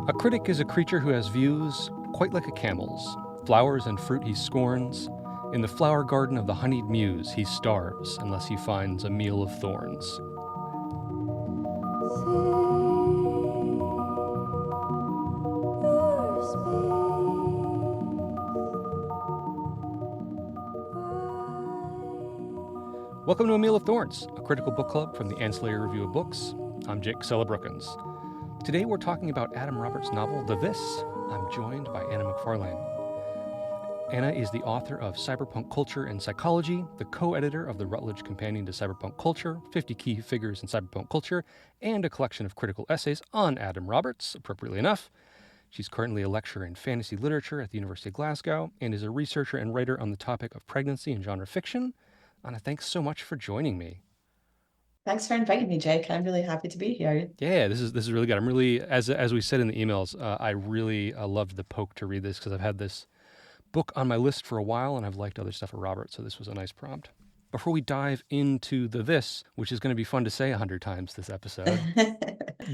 A critic is a creature who has views quite like a camel's. Flowers and fruit he scorns. In the flower garden of the honeyed muse he starves unless he finds a meal of thorns. Welcome to A Meal of Thorns, a critical book club from the Ancillary Review of Books. I'm Jake Brookins. Today we're talking about Adam Roberts' novel, The This. I'm joined by Anna McFarlane. Anna is the author of Cyberpunk Culture and Psychology, the co-editor of the Routledge Companion to Cyberpunk Culture, 50 Key Figures in Cyberpunk Culture, and a collection of critical essays on Adam Roberts, appropriately enough. She's currently a lecturer in fantasy literature at the University of Glasgow and is a researcher and writer on the topic of pregnancy and genre fiction. Anna, thanks so much for joining me. Thanks for inviting me, Jake. I'm really happy to be here. Yeah, this is really good. I'm really, as we said in the emails, I really loved the poke to read this because I've had this book on my list for a while and I've liked other stuff of Robert, so this was a nice prompt. Before we dive into the this, which is going to be fun to say 100 times this episode,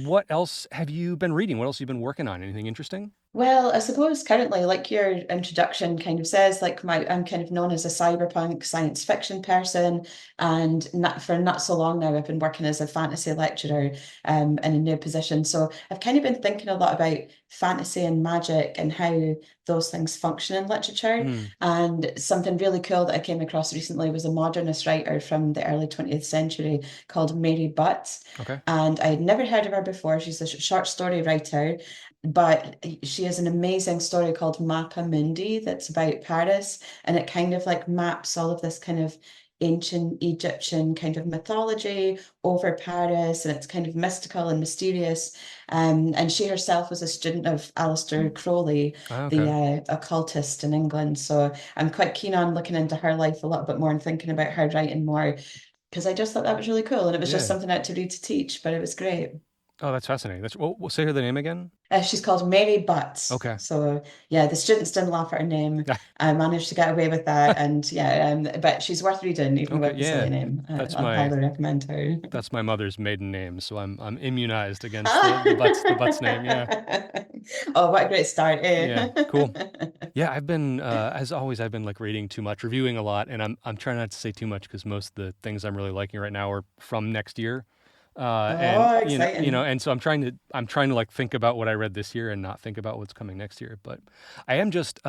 what else have you been reading? What else have you been working on? Anything interesting? Well, I suppose currently, like your introduction kind of says, I'm kind of known as a cyberpunk science fiction person, and for not so long now, I've been working as a fantasy lecturer in a new position. So I've kind of been thinking a lot about fantasy and magic and how those things function in literature. And something really cool that I came across recently was a modernist writer from the early 20th century called Mary Butt. Okay. And I had never heard of her before. She's a short story writer, but she has an amazing story called Mappa Mundi that's about Paris, and it kind of like maps all of this kind of ancient Egyptian kind of mythology over Paris, and it's kind of mystical and mysterious. And she herself was a student of Aleister Crowley, the occultist in England. So I'm quite keen on looking into her life a little bit more and thinking about her writing more, because I just thought that was really cool, and it was just something I had to read to teach, but it was great. Oh, that's fascinating. We'll say her the name again. She's called Mary Butts. Okay. So yeah, the students didn't laugh at her name. I managed to get away with that, and but she's worth reading even with the silly name. I'll highly recommend her. That's my mother's maiden name, so I'm immunized against the Butts name. Yeah. Oh, what a great start! Yeah, cool. Yeah, I've been as always. I've been like reading too much, reviewing a lot, and I'm trying not to say too much because most of the things I'm really liking right now are from next year. And exciting. and so I'm trying to like think about what I read this year and not think about what's coming next year. But I'm just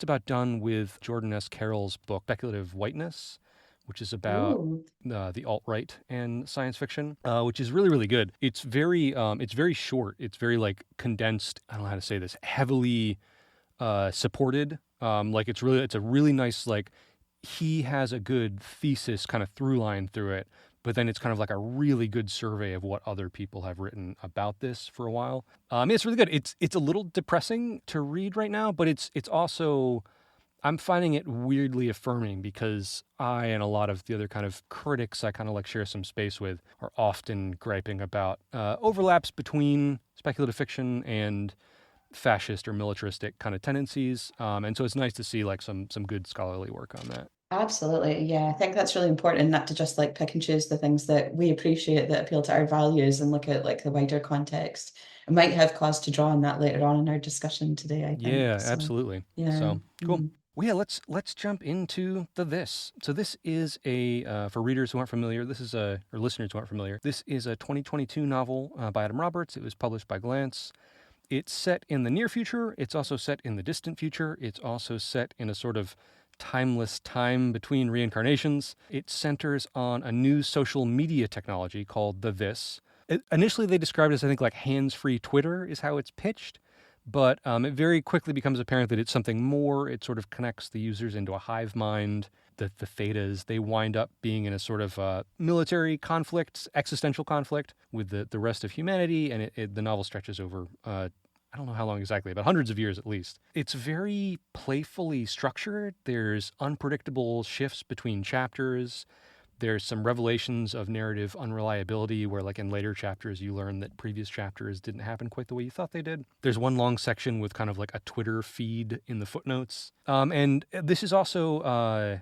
about done with Jordan S. Carroll's book Speculative Whiteness, which is about the alt-right and science fiction, which is really, really good. It's very short. It's very like condensed. I don't know how to say this. Heavily supported. Like it's a really nice, like, he has a good thesis kind of through line through it, but then it's kind of like a really good survey of what other people have written about this for a while. It's really good. It's a little depressing to read right now, but it's also, I'm finding it weirdly affirming because I and a lot of the other kind of critics I kind of like share some space with are often griping about overlaps between speculative fiction and fascist or militaristic kind of tendencies. And so it's nice to see like some good scholarly work on that. Absolutely. Yeah, I think that's really important, not to just like pick and choose the things that we appreciate that appeal to our values and look at like the wider context. I might have cause to draw on that later on in our discussion today, I think. Yeah, So, absolutely. yeah. So cool. Well, yeah, let's jump into the this. So this is a for readers who aren't familiar. This is or listeners who aren't familiar. This is a 2022 novel by Adam Roberts. It was published by Glance. It's set in the near future. It's also set in the distant future. It's also set in a sort of timeless time between reincarnations. It centers on a new social media technology called the This. Initially, they described it as, I think, like hands-free Twitter is how it's pitched, but it very quickly becomes apparent that it's something more. It sort of connects the users into a hive mind. The Thetas, they wind up being in a sort of military conflict, existential conflict with the rest of humanity, and the novel stretches over I don't know how long exactly, but hundreds of years at least. It's very playfully structured. There's unpredictable shifts between chapters. There's some revelations of narrative unreliability where, like, in later chapters, you learn that previous chapters didn't happen quite the way you thought they did. There's one long section with kind of like a Twitter feed in the footnotes. And this is also,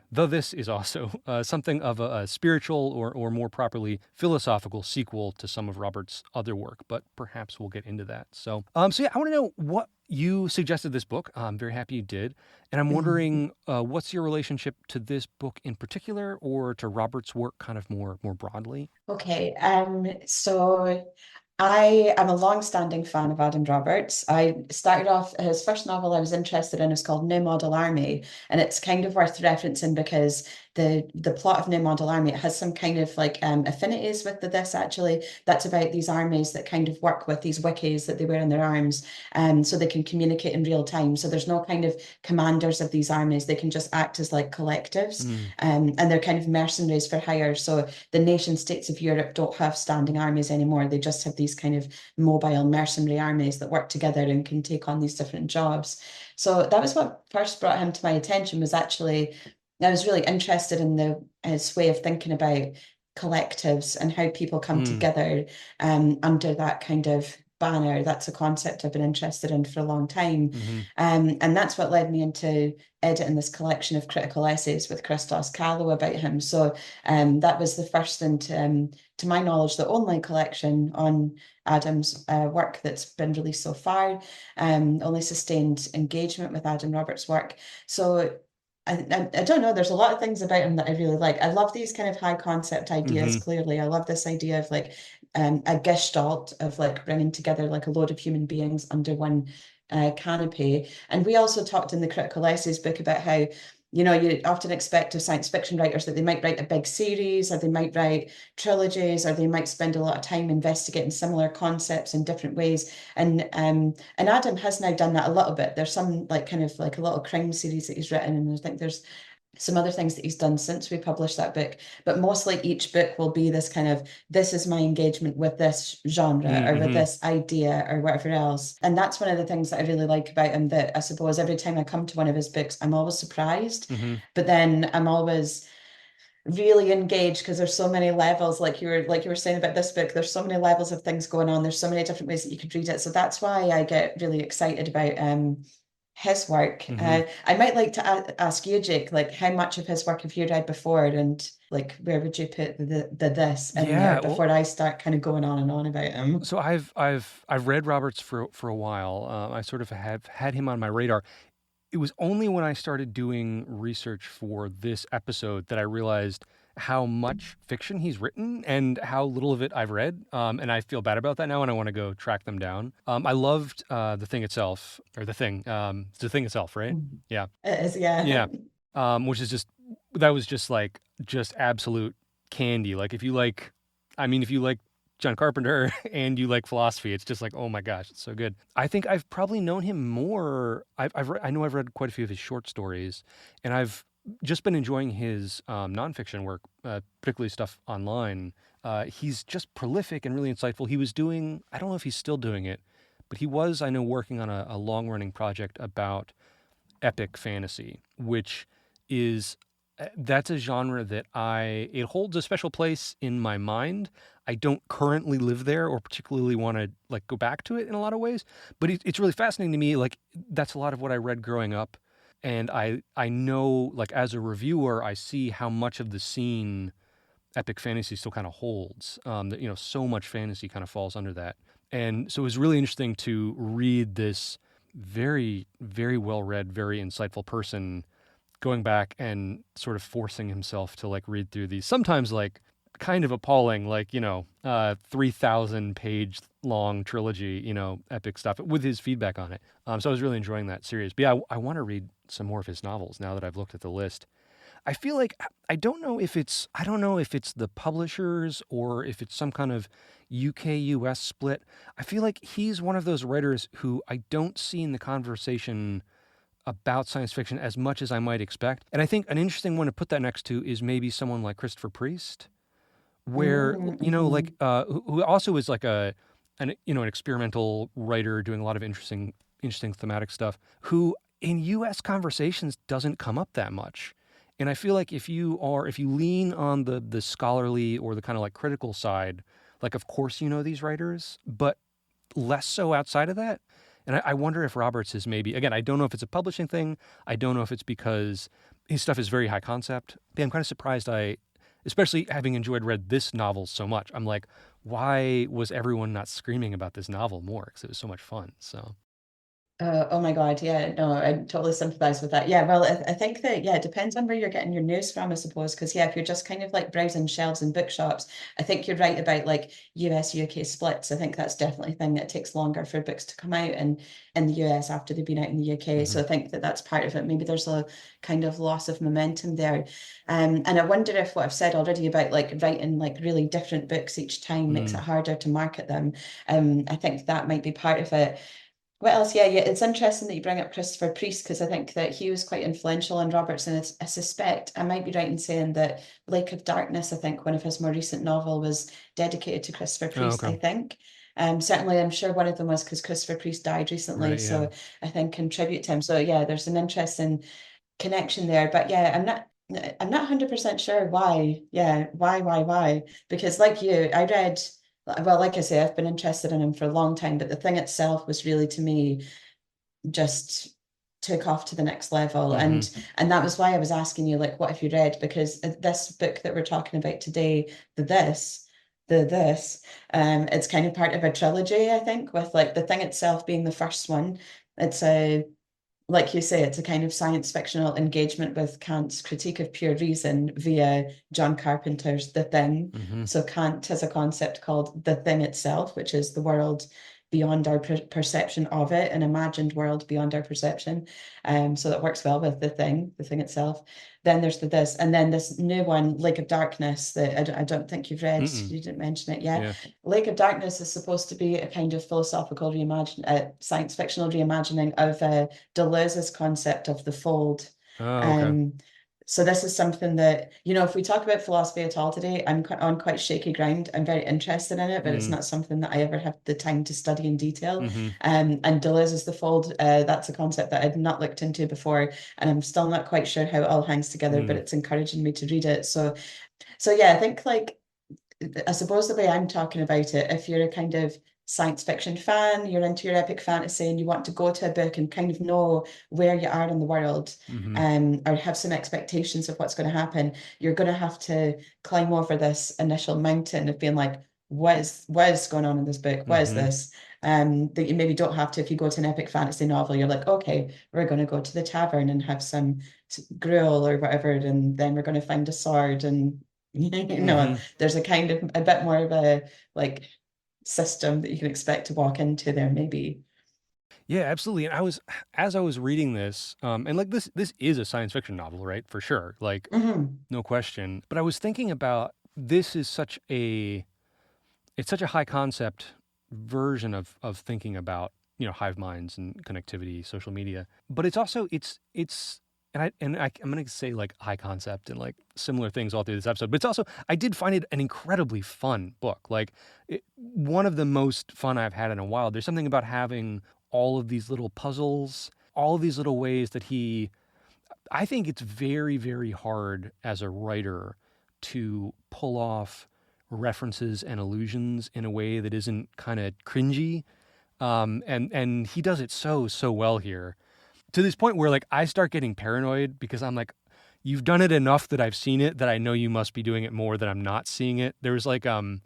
something of a spiritual or more properly philosophical sequel to some of Robert's other work, but perhaps we'll get into that. So yeah, I want to know what you suggested this book. I'm very happy you did. And I'm wondering, what's your relationship to this book in particular, or to Robert's work kind of more broadly? Okay, so I am a long-standing fan of Adam Roberts. I started off his first novel I was interested in is called New Model Army, and it's kind of worth referencing because the plot of New Model Army, it has some kind of like affinities with this actually. That's about these armies that kind of work with these wikis that they wear on their arms, so they can communicate in real time. So there's no kind of commanders of these armies; they can just act as like collectives, and they're kind of mercenaries for hire. So the nation states of Europe don't have standing armies anymore. They just have these kind of mobile mercenary armies that work together and can take on these different jobs. So that was what first brought him to my attention, was actually I was really interested in his way of thinking about collectives and how people come Mm, together under that kind of banner. That's a concept I've been interested in for a long time. mm-hmm, And that's what led me into editing this collection of critical essays with Christos Callow about him. So that was the first and, to my knowledge, the only collection on Adam's work that's been released so far, only sustained engagement with Adam Roberts' work. So I don't know. There's a lot of things about him that I really like. I love these kind of high concept ideas. mm-hmm. Clearly, I love this idea of like a gestalt of like bringing together like a load of human beings under one canopy. And we also talked in the critical essays book about how, you know, you often expect of science fiction writers that they might write a big series, or they might write trilogies, or they might spend a lot of time investigating similar concepts in different ways. And Adam has now done that a little bit. There's some like kind of like a little crime series that he's written, and I think there's some other things that he's done since we published that book. But mostly each book will be this kind of, this is my engagement with this genre or with Mm-hmm. this idea or whatever else. And that's one of the things that I really like about him, that I suppose every time I come to one of his books, I'm always surprised, Mm-hmm. but then I'm always really engaged because there's so many levels, like you were saying about this book, there's so many levels of things going on, there's so many different ways that you could read it. So that's why I get really excited about his work. Mm-hmm. I might like to ask you, Jake, like how much of his work have you read before, and like where would you put the this in there Yeah, well, before I start kind of going on and on about him? so I've read Roberts for a while. I sort of have had him on my radar. It was only when I started doing research for this episode that I realized how much fiction he's written and how little of it I've read. And I feel bad about that now, and I want to go track them down. I loved The Thing Itself, or The Thing Itself, right? Yeah, It is, yeah. yeah. Which is just, that was just like, just absolute candy. Like, if you like John Carpenter and you like philosophy, it's just like, oh my gosh, it's so good. I think I've probably known him more. I know I've read quite a few of his short stories, and I've just been enjoying his nonfiction work, particularly stuff online. He's just prolific and really insightful. He was doing, I don't know if he's still doing it, but he was, I know, working on a long running project about epic fantasy, which is, that's a genre that it holds a special place in my mind. I don't currently live there or particularly want to like go back to it in a lot of ways, but it's really fascinating to me. Like, that's a lot of what I read growing up, and I know, like, as a reviewer, I see how much of the scene epic fantasy still kind of holds. That, you know, so much fantasy kind of falls under that, and so it was really interesting to read this very, very well read, very insightful person going back and sort of forcing himself to like read through these sometimes like kind of appalling, like, 3,000 page long trilogy, epic stuff with his feedback on it. So I was really enjoying that series. But yeah, I want to read some more of his novels now that I've looked at the list. I feel like I don't know if it's the publishers or if it's some kind of UK US split. I feel like he's one of those writers who I don't see in the conversation about science fiction as much as I might expect. And I think an interesting one to put that next to is maybe someone like Christopher Priest, where, Mm-hmm. who also is like an experimental writer doing a lot of interesting thematic stuff, who in US conversations doesn't come up that much. And I feel like if you lean on the scholarly or the kind of like critical side, like of course you know these writers, but less so outside of that. And I wonder if Roberts is maybe, again, I don't know if it's a publishing thing. I don't know if it's because his stuff is very high concept. But I'm kind of surprised especially having read this novel so much, I'm like, why was everyone not screaming about this novel more? Because it was so much fun. So, Oh my God, yeah, no, I totally sympathize with that. Yeah, well, I think that, yeah, it depends on where you're getting your news from, I suppose, because, yeah, if you're just kind of like browsing shelves and bookshops, I think you're right about like US, UK splits. I think that's definitely a thing that takes longer for books to come out in the US after they've been out in the UK. mm-hmm. So I think that that's part of it. Maybe there's a kind of loss of momentum there. And I wonder if what I've said already about like writing like really different books each time makes it harder to market them. I think that might be part of it. What else? Yeah, yeah. It's interesting that you bring up Christopher Priest because I think that he was quite influential on Roberts, and I suspect I might be right in saying that Lake of Darkness, I think one of his more recent novel was dedicated to Christopher Oh, Priest, okay. I think. Certainly, I'm sure one of them was because Christopher Priest died recently, Right. Yeah. so I think contribute to him. So yeah, there's an interesting connection there. But yeah, I'm not 100% sure why. Yeah, why? Because like you, I read, well, like I say, I've been interested in him for a long time, but the thing itself was really to me just took off to the next level. Mm-hmm. And that was why I was asking you, like, what have you read? Because this book that we're talking about today, the this, the this, it's kind of part of a trilogy, I think, with like the thing itself being the first one. It's a like you say, it's a kind of science fictional engagement with Kant's critique of pure reason via John Carpenter's The Thing. Mm-hmm. So Kant has a concept called the thing itself, which is the world beyond our perception of it, an imagined world beyond our perception. So that works well with the thing itself. Then there's the this, and then this new one, Lake of Darkness, that I don't think you've read. Mm-mm. You didn't mention it yet. Yeah. Lake of Darkness is supposed to be a kind of philosophical science fictional reimagining of Deleuze's concept of the fold. Oh, okay. Um, so this is something that, if we talk about philosophy at all today, I'm on quite shaky ground. I'm very interested in it, but it's Mm. not something that I ever have the time to study in detail. Mm-hmm. And Deleuze's the fold, that's a concept that I'd not looked into before, and I'm still not quite sure how it all hangs together, but Mm. it's encouraging me to read it. So yeah, I think like I suppose the way I'm talking about it, if you're a kind of science fiction fan, you're into your epic fantasy and you want to go to a book and kind of know where you are in the world, Mm-hmm. or have some expectations of what's going to happen, you're going to have to climb over this initial mountain of being like, what is going on in this book? What is Mm-hmm. this? That you maybe don't have to if you go to an epic fantasy novel. You're like, okay, we're going to go to the tavern and have some gruel or whatever, and then we're going to find a sword and Mm-hmm. there's a kind of a bit more of a like system that you can expect to walk into there, maybe. Yeah, absolutely. And as I was reading this, and like this is a science fiction novel, right? For sure, like Hmm. no question. But I was thinking about this is it's such a high concept version of thinking about hive minds and connectivity, social media. But it's also it's I'm gonna say like high concept and like similar things all through this episode. But it's also I did find it an incredibly fun book. Like one of the most fun I've had in a while. There's something about having all of these little puzzles, all of these little ways that I think it's very, very hard as a writer to pull off references and allusions in a way that isn't kind of cringy. And he does it so well here, to this point where like I start getting paranoid because I'm like, you've done it enough that I've seen it that I know you must be doing it more that I'm not seeing it. There was like I don't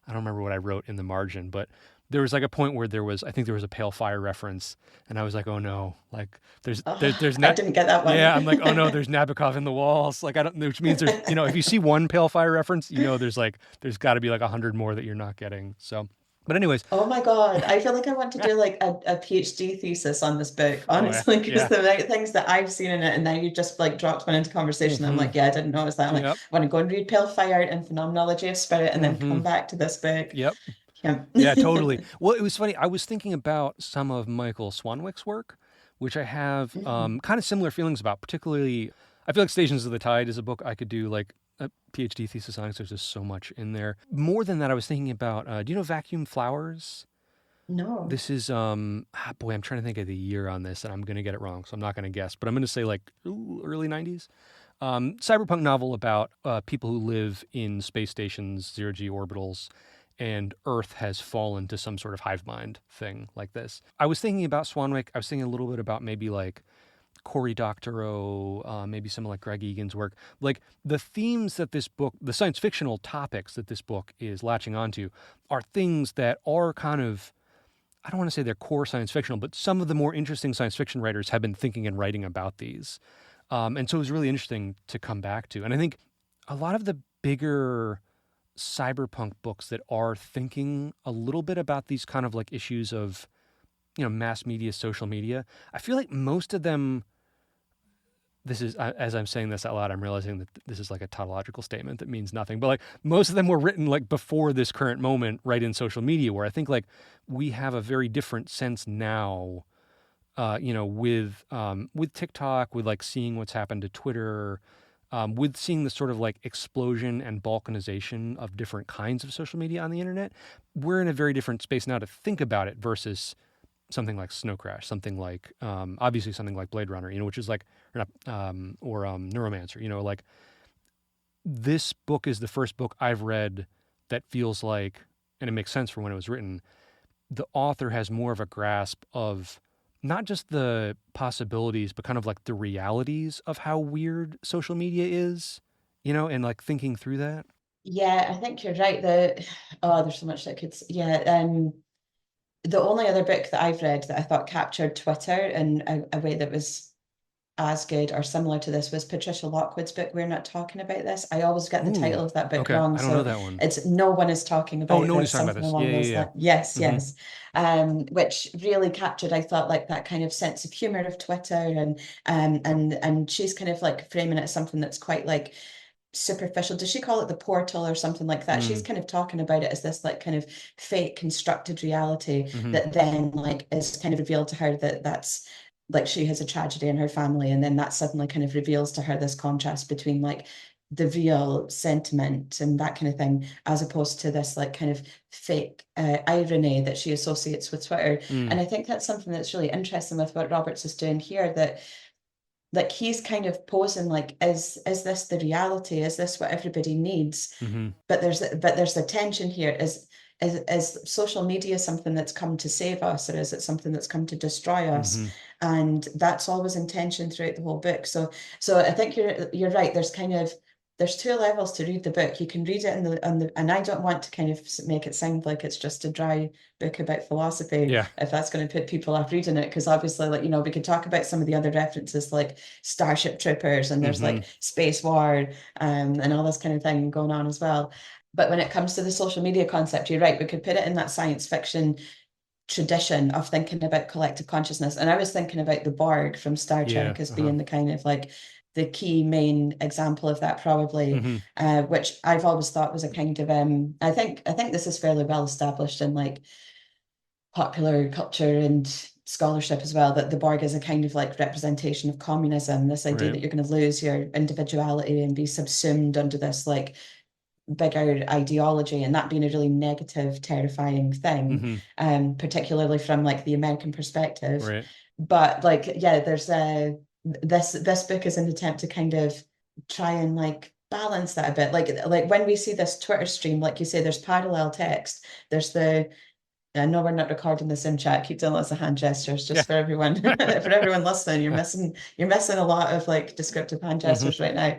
remember what I wrote in the margin, but there was like a point where I think there was a Pale Fire reference, and I was like, oh no, like Oh, there's I not, didn't get that one. yeah, I'm like, oh no, there's Nabokov in the walls, like I don't, which means there's if you see one Pale Fire reference, there's got to be like 100 more that you're not getting. So, but anyways, Oh my God. I feel like I want to do like a PhD thesis on this book, oh yeah, honestly, because yeah, the amount of things that I've seen in it, and now you just like dropped one into conversation. I'm mm-hmm, like, yeah, I didn't notice that. I'm like, I yep, want to go and read Pale Fire and Phenomenology of Spirit and then mm-hmm, come back to this book. yep. Yeah. Yeah, totally. Well, it was funny. I was thinking about some of Michael Swanwick's work, which I have Mhm. kind of similar feelings about. Particularly, I feel like Stations of the Tide is a book I could do like a PhD thesis on. 'Cause there's just so much in there. More than that, I was thinking about. Do you know Vacuum Flowers? No. This is boy, I'm trying to think of the year on this, and I'm gonna get it wrong, so I'm not gonna guess. But I'm gonna say like early '90s. Cyberpunk novel about people who live in space stations, zero G orbitals, and Earth has fallen to some sort of hive mind thing like this. I was thinking about Swanwick. I was thinking a little bit about maybe like Cory Doctorow, maybe some like Greg Egan's work. Like the themes that this book, the science fictional topics that this book is latching onto, are things that are kind of, I don't want to say they're core science fictional, but some of the more interesting science fiction writers have been thinking and writing about these. And so it was really interesting to come back to. And I think a lot of the bigger cyberpunk books that are thinking a little bit about these kind of like issues of, mass media, social media, I feel like most of them, this is, as I'm saying this out loud, I'm realizing that this is like a tautological statement that means nothing, but like most of them were written like before this current moment, right, in social media, where I think like we have a very different sense now, with TikTok, with like seeing what's happened to Twitter, with seeing the sort of like explosion and balkanization of different kinds of social media on the internet. We're in a very different space now to think about it versus something like Snow Crash, something like obviously something like Blade Runner, which is like or not, Neuromancer. Like this book is the first book I've read that feels like, and it makes sense for when it was written, the author has more of a grasp of not just the possibilities, but kind of like the realities of how weird social media is, and like thinking through that. Yeah, I think you're right. There's so much that could, yeah. The only other book that I've read that I thought captured Twitter in a way that was as good or similar to this was Patricia Lockwood's book, We're Not Talking About This. I always get the Ooh, title of that book okay. wrong. I don't know So that one. it's No One Is Talking Oh, About no one is This, talking about something this. Yeah, along those yeah, lines. Yes, yeah. yes. Which really captured, I thought, like that kind of sense of humor of Twitter and she's kind of like framing it as something that's quite like superficial. Does she call it the portal or something like that? She's Mm, kind of talking about it as this like kind of fake constructed reality mm-hmm, that then like is kind of revealed to her that that's like she has a tragedy in her family, and then that suddenly kind of reveals to her this contrast between like the real sentiment and that kind of thing, as opposed to this like kind of fake irony that she associates with Twitter. mm, And I think that's something that's really interesting with what Roberts is doing here, that like he's kind of posing like, is this the reality? Is this what everybody needs? mm-hmm, But there's the tension here. Is social media something that's come to save us, or is it something that's come to destroy us? mm-hmm. And that's always in tension throughout the whole book. So I think you're right. There's two levels to read the book. You can read it and I don't want to kind of make it sound like it's just a dry book about philosophy, Yeah. if that's going to put people off reading it, because obviously, like, we could talk about some of the other references like Starship Troopers, and there's Mm-hmm. like Space War, and all this kind of thing going on as well. But when it comes to the social media concept, you're right, we could put it in that science fiction tradition of thinking about collective consciousness. And I was thinking about the Borg from Star Yeah. Trek as Uh-huh. being the kind of like the key main example of that, probably, Mm-hmm. which I've always thought was a kind of I think this is fairly well established in like popular culture and scholarship as well, that the Borg is a kind of like representation of communism, this idea Right. that you're going to lose your individuality and be subsumed under this like bigger ideology, and that being a really negative, terrifying thing, Mm-hmm. particularly from like the American perspective. Right. But like, yeah, there's this book is an attempt to kind of try and like balance that a bit. Like when we see this Twitter stream, like you say, there's parallel text. There's the I know we're not recording this in chat. Keep doing lots of hand gestures Yeah. just for everyone for everyone listening. You're missing a lot of like descriptive hand Mm-hmm. gestures right now.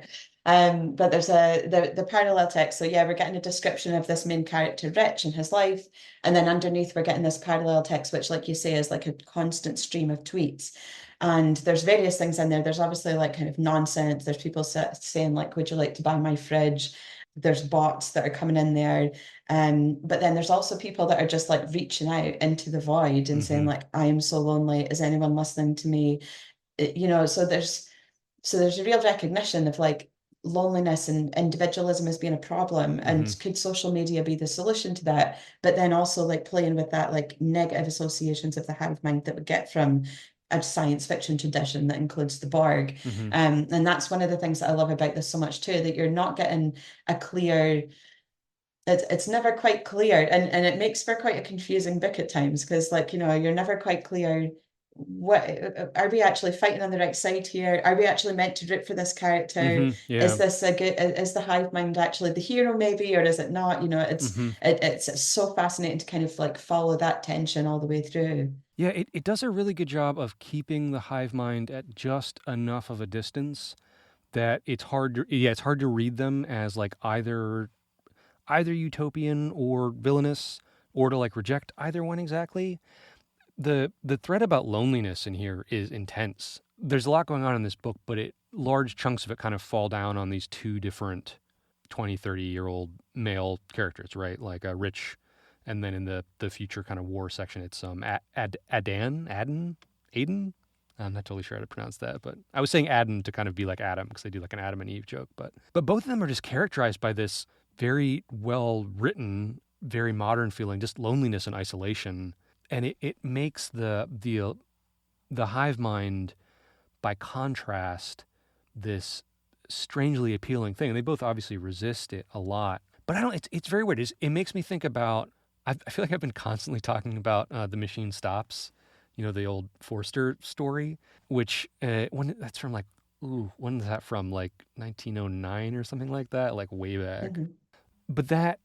But there's the parallel text. So yeah, we're getting a description of this main character Rich and his life, and then underneath we're getting this parallel text, which, like you say, is like a constant stream of tweets. And there's various things in there. There's obviously like kind of nonsense. There's people saying like, "Would you like to buy my fridge?" There's bots that are coming in there. But then there's also people that are just like reaching out into the void and saying Mm-hmm. like, I am so lonely. Is anyone listening to me? So there's a real recognition of like loneliness and individualism as being a problem. Mm-hmm. And could social media be the solution to that? But then also like playing with that like negative associations of the hive mind that we get from a science fiction tradition that includes the Borg. Mm-hmm. And that's one of the things that I love about this so much too, that you're not getting a clear it's never quite clear, and it makes for quite a confusing book at times, because like you're never quite clear what are we actually fighting on the right side here? Are we actually meant to root for this character? Yeah. Is this a good, is the hive mind actually the hero maybe, or is it not? hmm It's so fascinating to kind of like follow that tension all the way through. Yeah, it does a really good job of keeping the hive mind at just enough of a distance that it's hard to read them as like either utopian or villainous, or to like reject either one exactly. The thread about loneliness in here is intense. There's a lot going on in this book, but large chunks of it kind of fall down on these two different 20, 30-year-old male characters, right? Like Rich, and then in the future kind of war section, it's Aden. I'm not totally sure how to pronounce that, but I was saying Aden to kind of be like Adam because they do like an Adam and Eve joke. But both of them are just characterized by this very well written, very modern feeling, just loneliness and isolation, and it makes the hive mind, by contrast, this strangely appealing thing. And they both obviously resist it a lot, but I don't. It's very weird. It makes me think about. I feel like I've been constantly talking about The Machine Stops, the old Forster story, which when that's from like, ooh, when is that from? Like 1909 or something like that, like way back. Mhm. But that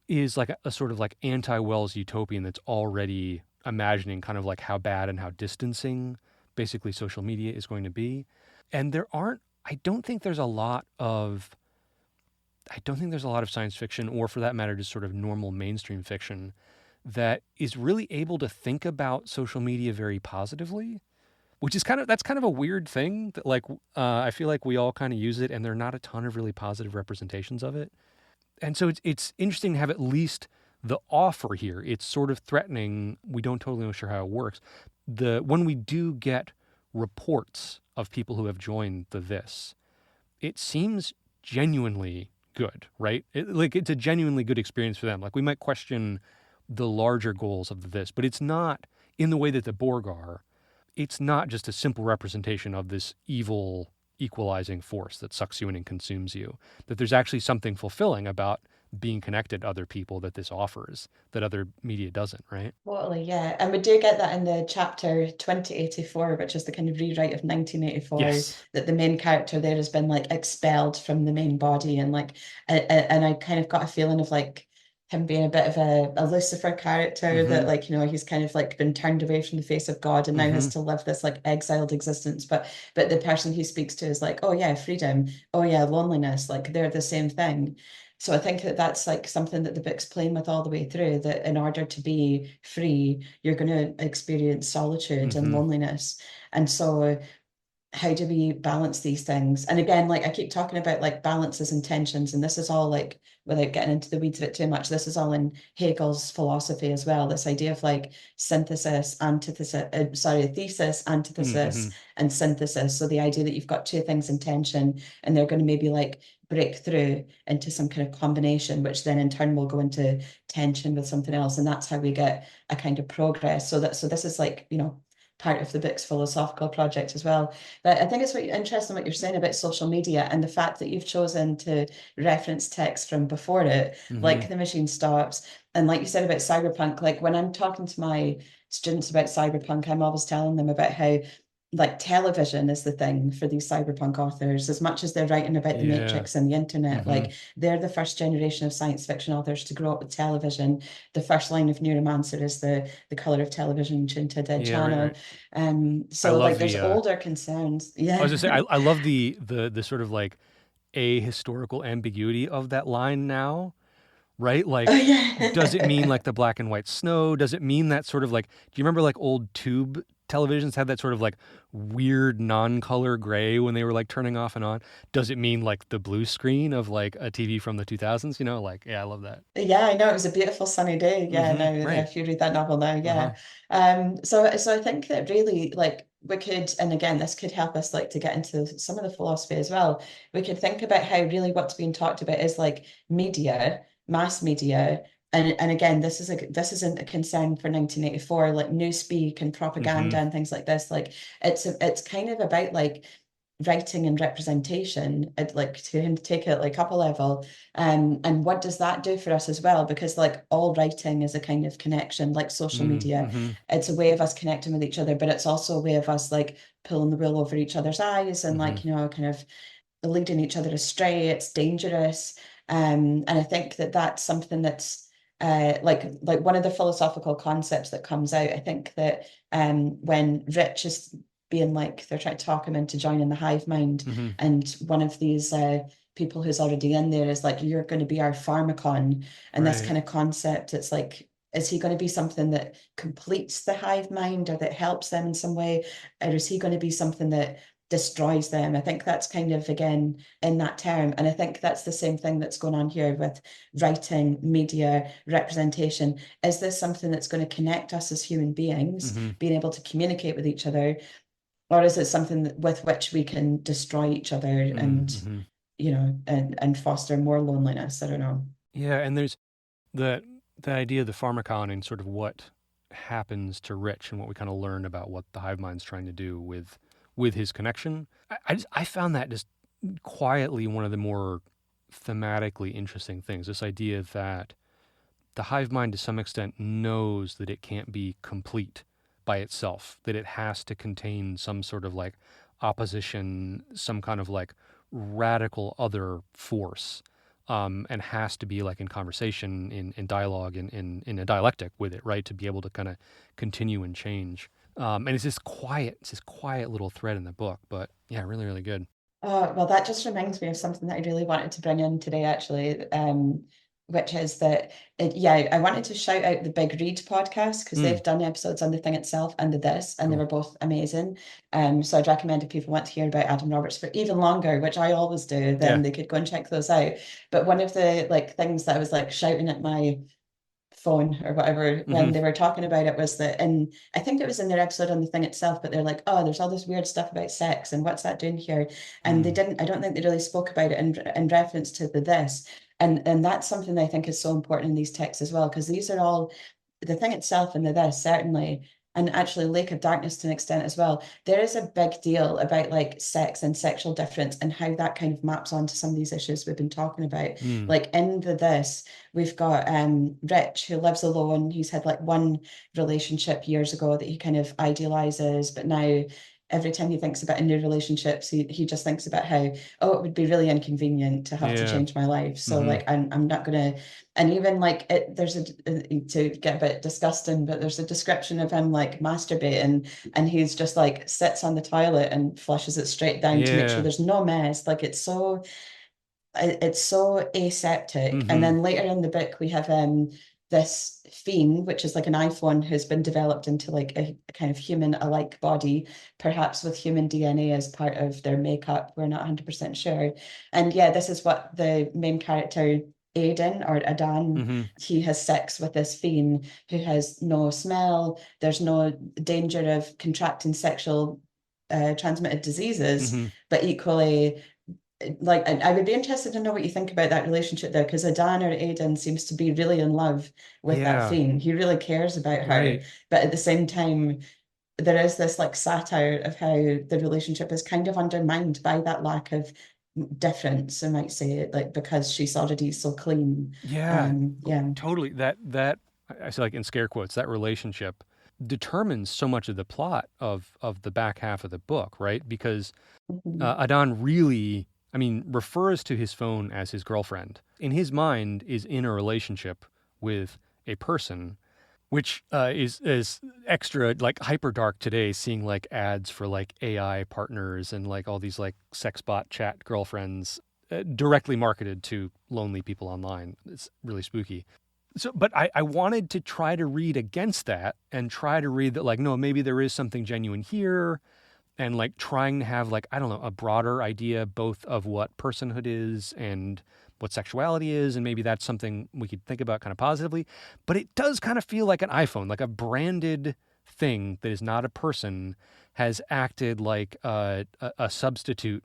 is like a sort of like anti-Wells utopian that's already imagining kind of like how bad and how distancing basically social media is going to be. And I don't think there's a lot of I don't think there's a lot of science fiction, or for that matter just sort of normal mainstream fiction, that is really able to think about social media very positively, which is that's kind of a weird thing that like I feel like we all kind of use it and there are not a ton of really positive representations of it. And so it's interesting to have at least the offer here. It's sort of threatening. We don't totally know sure how it works. When we do get reports of people who have joined the this, it seems genuinely good, right? Like it's a genuinely good experience for them. Like we might question the larger goals of the this, but it's not in the way that the Borg are. It's not just a simple representation of this evil equalizing force that sucks you in and consumes you. That there's actually something fulfilling about being connected to other people that this offers that other media doesn't, right? Totally, yeah. And we do get that in the chapter 2084, which is the kind of rewrite of 1984, Yes. that the main character there has been like expelled from the main body. And like, and I kind of got a feeling of like him being a bit of a Lucifer character that Mm-hmm. like, he's kind of like been turned away from the face of God and now Mm-hmm. has to live this like exiled existence. But the person he speaks to is like, oh yeah, freedom. Oh yeah, loneliness. Like they're the same thing. So I think that that's like something that the book's playing with all the way through, that in order to be free, you're going to experience solitude and Mm-hmm. loneliness. And so how do we balance these things? And again, like I keep talking about like balances and tensions, and this is all like, without getting into the weeds of it too much, this is all in Hegel's philosophy as well. This idea of like synthesis, antithesis, thesis, Mm-hmm. antithesis, and synthesis. So the idea that you've got two things in tension, and they're going to maybe like break through into some kind of combination, which then in turn will go into tension with something else, and that's how we get a kind of progress. So this is like, part of the book's philosophical project as well. But I think it's interesting what you're saying about social media and the fact that you've chosen to reference text from before it, Mm-hmm. like The Machine Stops. And like you said about cyberpunk, like when I'm talking to my students about cyberpunk, I'm always telling them about how like television is the thing for these cyberpunk authors, as much as they're writing about the Yeah. matrix and the internet. Mm-hmm. Like they're the first generation of science fiction authors to grow up with television. The first line of Neuromancer is the color of television tuned to a dead Yeah, right, channel. right. I So love like there's the older concerns. I was Yeah. gonna say I love the sort of like a historical ambiguity of that line now, right? Oh Like, does it mean yeah. like the black and white snow? Does it mean that sort of like, do you remember like old tube televisions had that sort of like weird non-color gray when they were like turning off and on? Does it mean like the blue screen of like a TV from the 2000s? Like, yeah, I love that. Yeah, I know it was a beautiful sunny day. Yeah, Mm-hmm. now Right. if you read that novel now, Uh-huh. yeah. So I think that really like we could, and again, this could help us like to get into some of the philosophy as well. We could think about how really what's being talked about is like media, mass media. And again, this isn't a concern for 1984, like newspeak and Mm-hmm. propaganda and things like this. Like it's kind of about like writing and representation, like to take it like up a level. And what does that do for us as well? Because like all writing is a kind of connection, like social media. Mm-hmm. It's a way of us connecting with each other, but it's also a way of us like pulling the wool over each other's eyes and Mm-hmm. like, kind of leading each other astray. It's dangerous. And I think that that's something that's like one of the philosophical concepts that comes out. I think that when Rich is being like they're trying to talk him into joining the hive mind, Mm-hmm. and one of these people who's already in there is like, you're going to be our pharmakon, and this Right. kind of concept. It's like, is he going to be something that completes the hive mind or that helps them in some way, or is he going to be something that destroys them? I think that's kind of again in that term, and I think that's the same thing that's going on here with writing, media, representation. Is this something that's going to connect us as human beings, Mm-hmm. being able to communicate with each other, or is it something with which we can destroy each other and Mm-hmm. and foster more loneliness? I don't know. Yeah, and there's the the idea of the pharmakon and sort of what happens to Rich and what we kind of learn about what the hive mind's trying to do with his connection. I found that just quietly one of the more thematically interesting things. This idea that the hive mind to some extent knows that it can't be complete by itself, that it has to contain some sort of like opposition, some kind of like radical other force, and has to be like in conversation, in dialogue, in a dialectic with it, right? To be able to kind of continue and change. And it's this quiet little thread in the book, but yeah, really, really good. Oh, well, that just reminds me of something that I really wanted to bring in today, actually, which is that, yeah, I wanted to shout out the Big Read podcast because Mm, they've done episodes on the thing itself and the this, and they cool. were both amazing. So I'd recommend if people want to hear about Adam Roberts for even longer, which I always do, Yeah. then they could go and check those out. But one of the like things that I was like shouting at my phone or whatever Mm-hmm. when they were talking about it was that, and I think it was in their episode on the thing itself, but they're like, oh, there's all this weird stuff about sex and what's that doing here? And they Mm, didn't, I don't think they really spoke about it in reference to the this. And that's something that I think is so important in these texts as well, because these are all the thing itself and the this, certainly, and actually Lake of Darkness to an extent as well. There is a big deal about like sex and sexual difference and how that kind of maps onto some of these issues we've been talking about. mm, Like in the this, we've got Rich who lives alone. He's had like one relationship years ago that he kind of idealizes, but now every time he thinks about a new relationships, he just thinks about how, oh, it would be really inconvenient to have to yeah. change my life. So Mm-hmm. like I'm not gonna, and even like it, there's to get a bit disgusting, but there's a description of him like masturbating, and he's just like sits on the toilet and flushes it straight down to make sure Yeah. there's no mess. Like it's so aseptic. And Mm-hmm. then later in the book, we have this fiend, which is like an iPhone who's been developed into like a kind of human-alike body, perhaps with human DNA as part of their makeup. We're not 100% sure. And yeah, this is what the main character Aiden or Adan, Mm-hmm. he has sex with this fiend who has no smell. There's no danger of contracting sexual transmitted diseases, Mm-hmm. but equally like I would be interested to know what you think about that relationship there, because Adan or Aiden seems to be really in love with that Yeah. fiend. He really cares about her, Right. but at the same time, there is this like satire of how the relationship is kind of undermined by that lack of difference, I might say, like because she's already so clean. Yeah. Yeah. Totally. That I say like in scare quotes, that relationship determines so much of the plot of the back half of the book, right? Because Mhm. Adon really, I mean, refers to his phone as his girlfriend. In his mind, is in a relationship with a person, which is extra like hyper dark today. Seeing like ads for like AI partners and like all these like sex bot chat girlfriends directly marketed to lonely people online. It's really spooky. So, but I wanted to try to read against that and try to read that like no, maybe there is something genuine here, and like trying to have like I don't know a broader idea both of what personhood is and what sexuality is, and maybe that's something we could think about kind of positively. But it does kind of feel like an iPhone, like a branded thing that is not a person, has acted like a substitute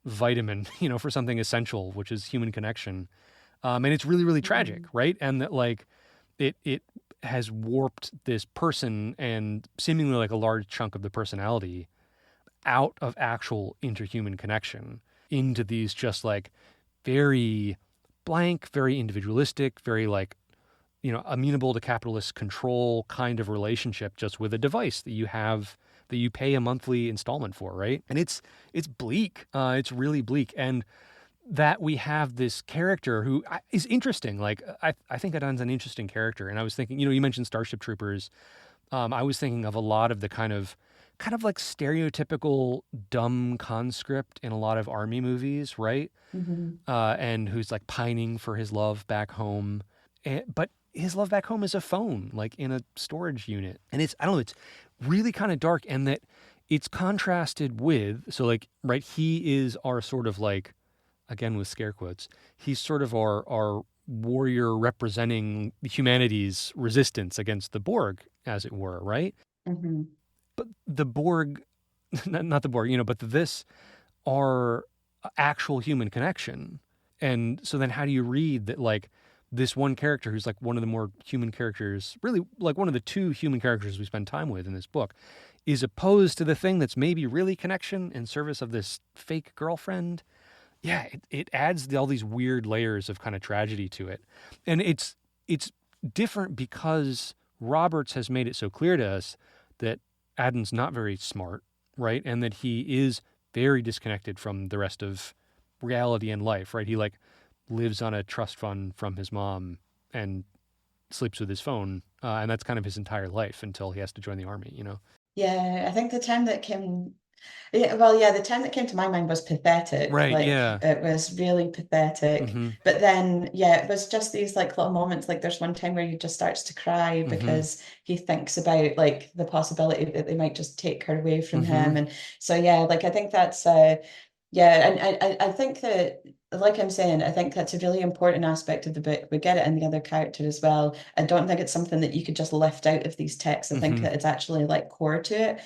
vitamin, for something essential, which is human connection. And it's really, really tragic, Mhm. right? And that like it has warped this person and seemingly like a large chunk of the personality. out of actual interhuman connection into these just like very blank, very individualistic, very like, amenable to capitalist control kind of relationship just with a device that you have that you pay a monthly installment for, right? And it's bleak. It's really bleak. And that we have this character who is interesting. Like I think Adon's an interesting character. And I was thinking, you mentioned Starship Troopers. I was thinking of a lot of the kind of like stereotypical dumb conscript in a lot of army movies, right? Hmm. And who's like pining for his love back home, but his love back home is a phone, like in a storage unit, and I don't know, it's really kind of dark, and that it's contrasted with, so like, right, he is our sort of like, again with scare quotes, he's sort of our warrior representing humanity's resistance against the Borg, as it were, right? Hmm. But the Borg, not the Borg, but this are actual human connection. And so then how do you read that, like, this one character who's like one of the more human characters, really like one of the two human characters we spend time with in this book, is opposed to the thing that's maybe really connection in service of this fake girlfriend? Yeah, it adds all these weird layers of kind of tragedy to it. And it's different because Roberts has made it so clear to us that Adam's not very smart, right? And that he is very disconnected from the rest of reality and life, right? He like lives on a trust fund from his mom and sleeps with his phone, and that's kind of his entire life until he has to join the army. Yeah, I think the term that came, yeah, well, yeah, the term that came to my mind was pathetic. Right? Like Yeah. it was really pathetic. Mm-hmm. But then, yeah, it was just these like little moments. Like there's one time where he just starts to cry Mm-hmm. because he thinks about like the possibility that they might just take her away from Mm-hmm. him. And so, yeah, like I think that's yeah, and I think that, like I'm saying, I think that's a really important aspect of the book. We get it in the other character as well. I don't think it's something that you could just lift out of these texts. I think Mm-hmm. that it's actually like core to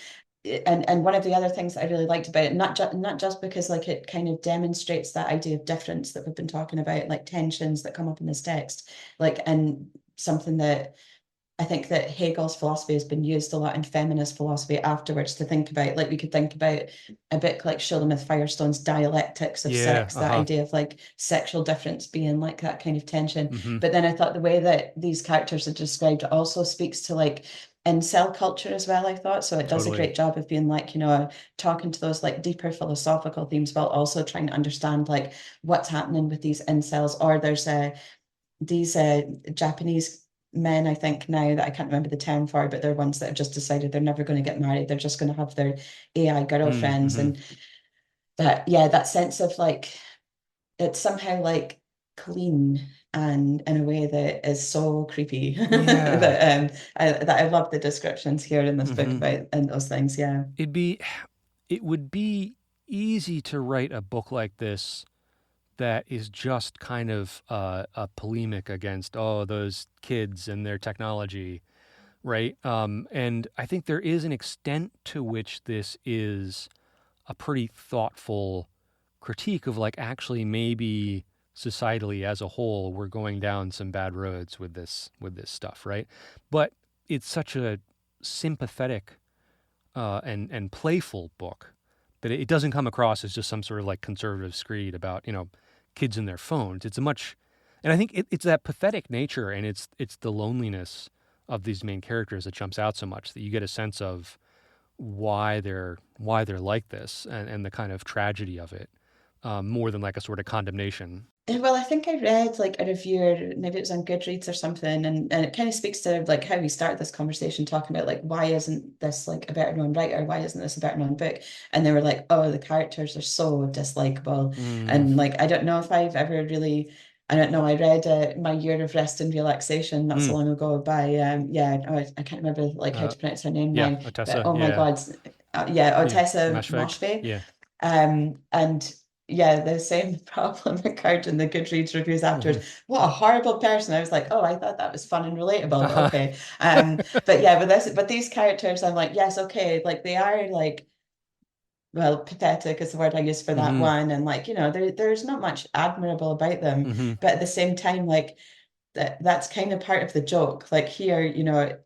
it. And one of the other things that I really liked about it, not just because like it kind of demonstrates that idea of difference that we've been talking about, like tensions that come up in this text, like and something that I think that Hegel's philosophy has been used a lot in feminist philosophy afterwards to think about, like we could think about a book like Shulamith Firestone's dialectics of Yeah. sex, that Uh-huh. idea of like sexual difference being like that kind of tension. Mm-hmm. But then I thought the way that these characters are described also speaks to like incel culture as well, I thought. So it does a Totally. great job of being like, talking to those like deeper philosophical themes while also trying to understand like what's happening with these incels. Or there's these Japanese men, I think now that I can't remember the term for, but they're ones that have just decided they're never going to get married. They're just going to have their AI girlfriends. Mm-hmm. And that, yeah, that sense of like, it's somehow like clean and in a way that is so creepy Yeah. that I love the descriptions here in this book Mm-hmm. about and those things. Yeah. It'd be, it would be easy to write a book like this that is just kind of a polemic against, oh, those kids and their technology, right? And I think there is an extent to which this is a pretty thoughtful critique of like actually maybe societally as a whole we're going down some bad roads with this stuff, right? But it's such a sympathetic and playful book that it doesn't come across as just some sort of like conservative screed about kids and their phones. It's a much, and I think it's that pathetic nature and it's the loneliness of these main characters that jumps out so much that you get a sense of why they're like this and the kind of tragedy of it, more than like a sort of condemnation. Well, I think I read like a review, or maybe it was on Goodreads or something, and it kind of speaks to like how we started this conversation talking about like why isn't this like a better known writer? Why isn't this a better known book? And they were like, oh, the characters are so dislikable. Mm, And like I don't know if I've ever really, I don't know. I read My Year of Rest and Relaxation not so mm. long ago by yeah, oh, I can't remember like how Uh, to pronounce her name yeah, now, but Otessa. oh my Yeah, God, yeah, yeah. Otessa Mashfeg. Moshfegh. Yeah. And yeah, the same problem occurred in the Goodreads reviews Hmm. afterwards. What a horrible person. I was like, oh, I thought that was fun and relatable. Uh-huh. Okay. But yeah, but these characters, I'm like, yes, okay, like they are like, well, pathetic is the word I use for that Hmm. one. And like, there's not much admirable about them. Hmm. But at the same time, like that's kind of part of the joke. Like here,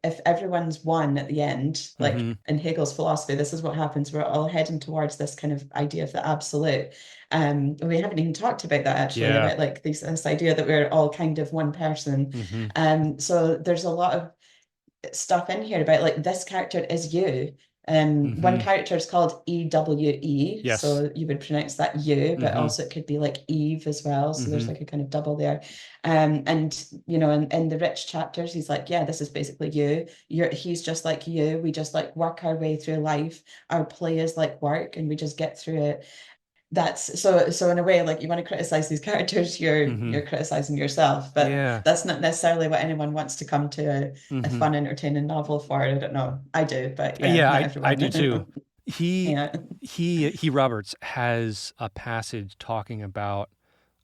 if everyone's one at the end, like Mm-hmm. in Hegel's philosophy, this is what happens. We're all heading towards this kind of idea of the absolute. We haven't even talked about that actually, Yeah. about like this idea that we're all kind of one person. Mm-hmm. So there's a lot of stuff in here about like this character is you. One Mm-hmm. character is called EWE, Yes. so you would pronounce that you, but Mm-hmm. also it could be like Eve as well. So there's Mm-hmm. like a kind of double there. And in the rich chapters, he's like, yeah, this is basically you. He's just like you. We just like work our way through life. Our play is like work, and we just get through it. That's so in a way, like you want to criticize these characters, Mm-hmm. you're criticizing yourself, but Yeah. that's not necessarily what anyone wants to come to a Mm-hmm. fun, entertaining novel for. I don't know. I do, but yeah, Yeah, not I do too. everyone. He Yeah. he Roberts has a passage talking about,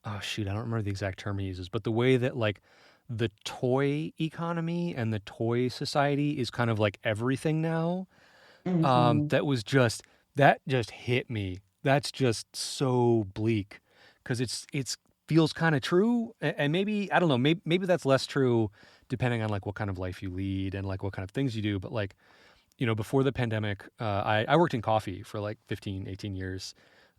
oh shoot, I don't remember the exact term he uses, but the way that like the toy economy and the toy society is kind of like everything now. Hmm. That was just that just hit me. That's just so bleak because it's feels kind of true, and maybe I don't know, maybe that's less true depending on like what kind of life you lead and like what kind of things you do. But like before the pandemic, I worked in coffee for like 15, 18 years.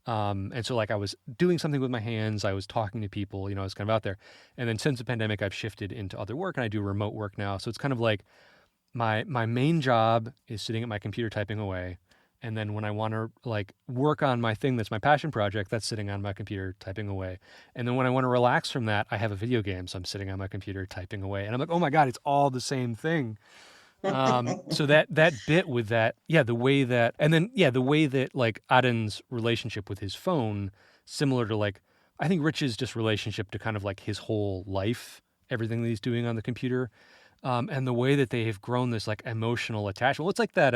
And so like I was doing something with my hands, I was talking to people, I was kind of out there. And then since the pandemic, I've shifted into other work and I do remote work now. So it's kind of like my main job is sitting at my computer typing away. And then when I want to like work on my thing that's my passion project, that's sitting on my computer typing away. And then when I want to relax from that, I have a video game, so I'm sitting on my computer typing away. And I'm like, oh my god, it's all the same thing. So that bit with that, yeah, the way that, and then yeah, the way that like Aden's relationship with his phone, similar to like, I think Rich's just relationship to kind of like his whole life, everything that he's doing on the computer, and the way that they have grown this like emotional attachment. Well, it's like that.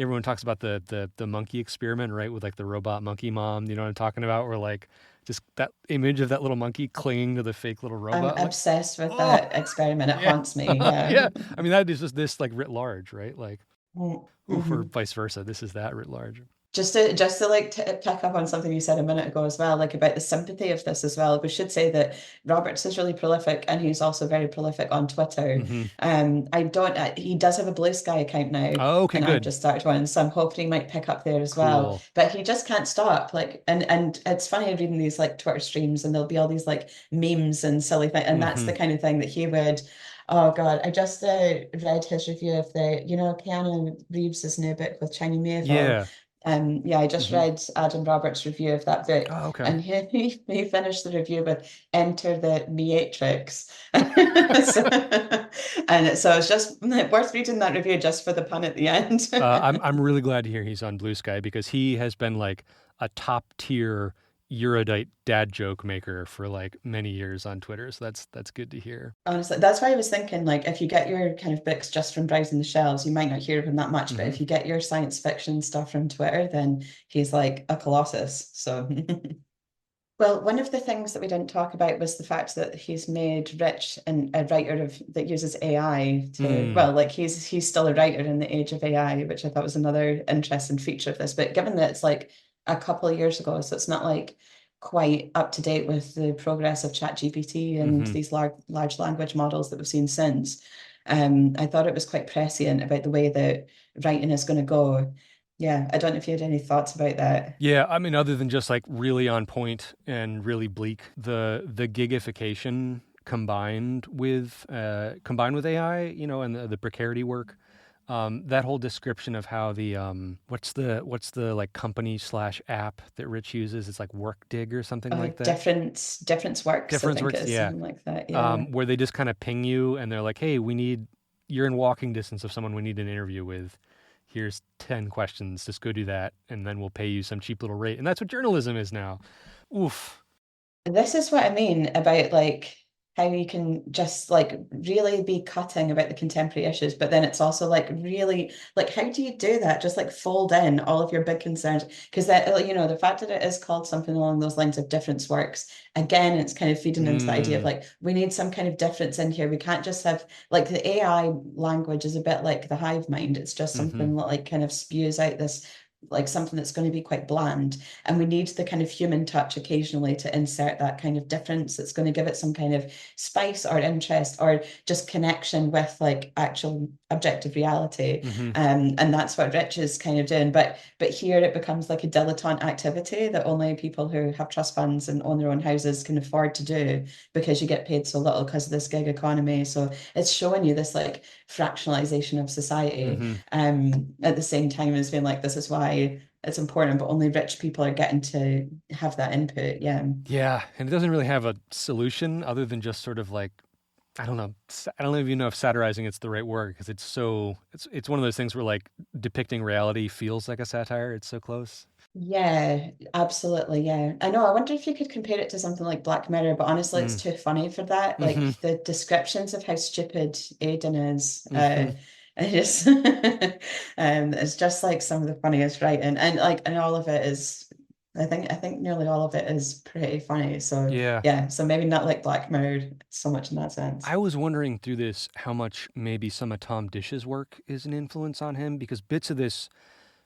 Everyone talks about the monkey experiment, right? With like the robot monkey mom. You know what I'm talking about? Where like just that image of that little monkey clinging to the fake little I'm robot. I'm like, obsessed with oh that experiment. It yeah, haunts me. Yeah. yeah. I mean, that is just this like writ large, right? Like, oof, or Mm-hmm. vice versa. This is that writ large. Just to like pick up on something you said a minute ago as well, like about the sympathy of this as well. We should say that Roberts is really prolific, and he's also very prolific on Twitter. Mm-hmm. I don't. He does have a Blue Sky account now, Oh, okay, and I've good, just started one, so I'm hoping he might pick up there as well. cool. But he just can't stop. Like, and it's funny reading these like Twitter streams, and there'll be all these like memes and silly things, and that's Mm-hmm. the kind of thing that he would. Oh God, I just read his review of Keanu Reeves' new book with China Miéville. Yeah. Yeah, I just Mm-hmm. read Adam Roberts' review of that book, Oh, okay. and he finished the review with "Enter the Matrix," so it's just worth reading that review just for the pun at the end. I'm really glad to hear he's on Blue Sky because he has been like a top tier erudite dad joke maker for like many years on Twitter. So that's good to hear. Honestly, that's why I was thinking, like, if you get your kind of books just from browsing the shelves, you might not hear of him that much, but Mm-hmm. if you get your science fiction stuff from Twitter, then he's like a colossus. So. Well, one of the things that we didn't talk about was the fact that he's made Rich and a writer that uses AI to, Mm. well, like he's still a writer in the age of AI, which I thought was another interesting feature of this. But given that it's like a couple of years ago, so it's not like quite up to date with the progress of ChatGPT and Mm-hmm. these large language models that we've seen since. I thought it was quite prescient about the way that writing is going to go. Yeah, I don't know if you had any thoughts about that. Yeah, I mean, other than just like really on point and really bleak, the gigification combined with AI, and the precarity work, that whole description of how the what's the like company slash app that Rich uses? It's like Workdig or something like that. Difference works, I Difference think it works, is yeah. something like that. Yeah. Where they just kind of ping you and they're like, hey, you're in walking distance of someone we need an interview with. Here's 10 questions. Just go do that. And then we'll pay you some cheap little rate. And that's what journalism is now. Oof. This is what I mean about like how you can just like really be cutting about the contemporary issues, but then it's also like really like how do you do that? Just like fold in all of your big concerns because that the fact that it is called something along those lines of difference works. Again, it's kind of feeding into the idea of Mm, like we need some kind of difference in here. We can't just have like the AI language is a bit like the hive mind. It's just mm-hmm. something that like kind of spews out this like something that's going to be quite bland. And we need the kind of human touch occasionally to insert that kind of difference that's going to give it some kind of spice or interest or just connection with like actual objective reality. Mm-hmm. And that's what Rich is kind of doing. But here it becomes like a dilettante activity that only people who have trust funds and own their own houses can afford to do because you get paid so little because of this gig economy. So it's showing you this like fractionalization of society, Mm-hmm. at the same time as being like, this is why it's important, but only rich people are getting to have that input. Yeah. Yeah, and it doesn't really have a solution other than just sort of like I don't even know if satirizing it's the right word because it's one of those things where like depicting reality feels like a satire. It's so close. Yeah, absolutely. Yeah. I know. I wonder if you could compare it to something like Black Mirror, but honestly, it's Mm. too funny for that. Mm-hmm. Like the descriptions of how stupid Aiden is, Mm-hmm. it just it's just like some of the funniest writing. And like and all of it is I think nearly all of it is pretty funny. So Yeah. yeah, so maybe not like Black Mirror so much in that sense. I was wondering through this how much maybe some of Tom Dish's work is an influence on him because bits of this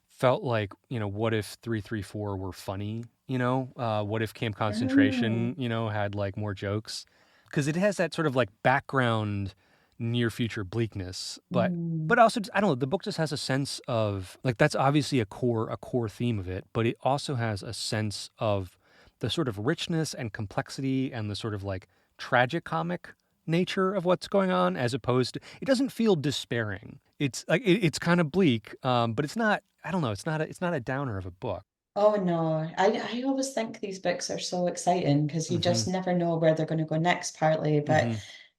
felt like, what if 334 were funny? What if Camp Oh. Concentration, had like more jokes? Because it has that sort of like background near future bleakness, but Mm. also I don't know. The book just has a sense of like that's obviously a core theme of it, but it also has a sense of the sort of richness and complexity and the sort of like tragic comic nature of what's going on, as opposed to it doesn't feel despairing. It's like it's kind of bleak, but it's not. I don't know. It's not a downer of a book. Oh no, I always think these books are so exciting because you Mm-hmm. just never know where they're going to go next, partly,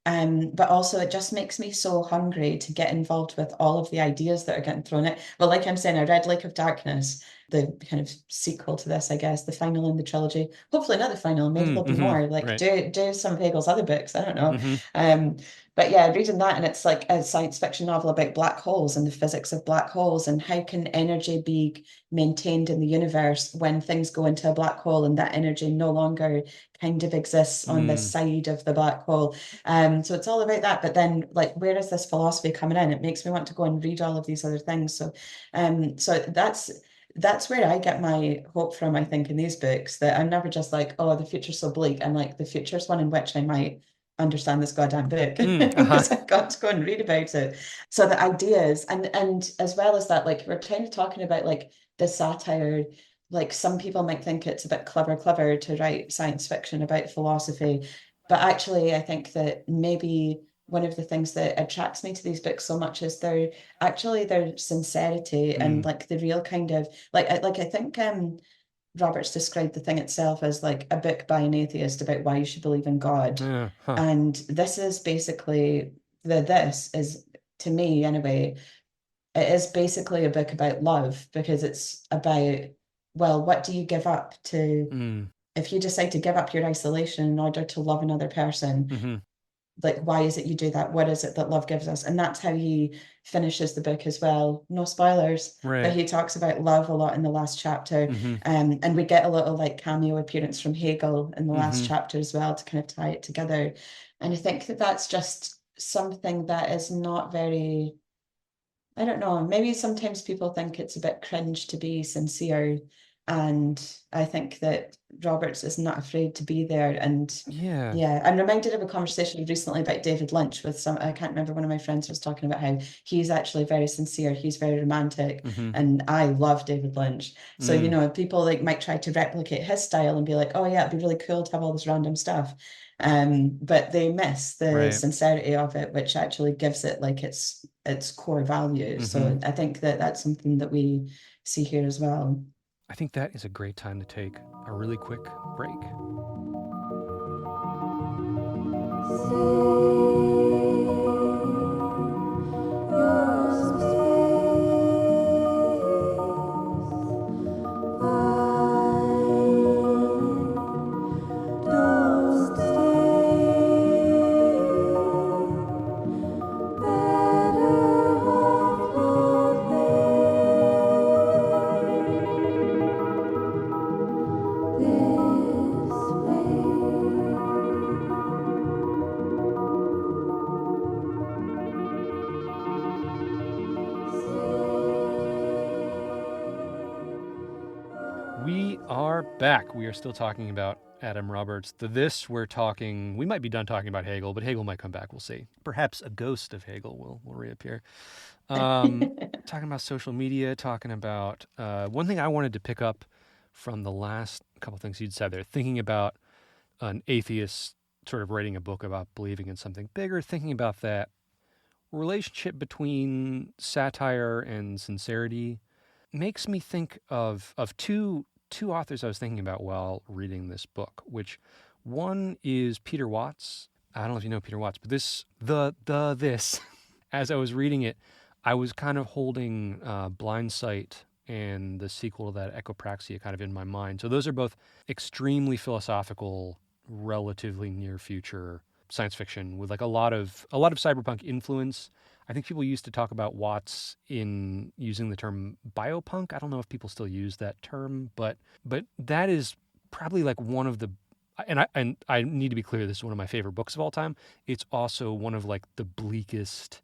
Mm-hmm. but also it just makes me so hungry to get involved with all of the ideas that are getting thrown at. Well, like I'm saying, I read Lake of Darkness, the kind of sequel to this, I guess, the final in the trilogy. Hopefully not the final, maybe there'll be Mm-hmm. more. Like Right. do some of Hegel's other books. I don't know. Mm-hmm. Um, but yeah, reading that and it's like a science fiction novel about black holes and the physics of black holes and how can energy be maintained in the universe when things go into a black hole and that energy no longer kind of exists on this Mm. side of the black hole. So it's all about that. But then, like, where is this philosophy coming in? It makes me want to go and read all of these other things. So that's where I get my hope from, I think, in these books, that I'm never just like, oh, the future's so bleak. I'm like, the future's one in which I might understand this goddamn book Uh-huh. because I've got to go and read about it. So the ideas and as well as that, like we're kind of talking about like the satire, like some people might think it's a bit clever to write science fiction about philosophy, but actually I think that maybe one of the things that attracts me to these books so much is their sincerity and Mm. like the real kind of like I think Roberts described the thing itself as like a book by an atheist about why you should believe in God. Yeah. Huh. And this is basically this is, to me anyway, it is basically a book about love because it's about, well, what do you give up to Mm. if you decide to give up your isolation in order to love another person? Mm-hmm. Like, why is it you do that? What is it that love gives us? And that's how he finishes the book as well. No spoilers, but Right. he talks about love a lot in the last chapter. Mm-hmm. And we get a little like cameo appearance from Hegel in the last Mm-hmm. chapter as well to kind of tie it together. And I think that that's just something that is not very, I don't know, maybe sometimes people think it's a bit cringe to be sincere. And I think that Roberts is not afraid to be there. And Yeah. yeah, I'm reminded of a conversation recently about David Lynch with I can't remember, one of my friends was talking about how he's actually very sincere, he's very romantic, Mm-hmm. and I love David Lynch. So, Mm. people like might try to replicate his style and be like, oh yeah, it'd be really cool to have all this random stuff. But they miss the Right. sincerity of it, which actually gives it like its core value. Mm-hmm. So I think that that's something that we see here as well. I think that is a great time to take a really quick break. Back. We are still talking about Adam Roberts. The this, we might be done talking about Hegel, but Hegel might come back. We'll see. Perhaps a ghost of Hegel will reappear. Talking about social media, talking about one thing I wanted to pick up from the last couple things you'd said there, thinking about an atheist sort of writing a book about believing in something bigger, thinking about that relationship between satire and sincerity makes me think of two authors I was thinking about while reading this book, which one is Peter Watts. I don't know if you know Peter Watts, but this as I was reading it, I was kind of holding Blind Sight and the sequel to that, Echopraxia, kind of in my mind. So those are both extremely philosophical, relatively near future science fiction with like a lot of cyberpunk influence. I think people used to talk about Watts in using the term biopunk. I don't know if people still use that term, but that is probably like one of the and I need to be clear, this is one of my favorite books of all time. It's also one of like the bleakest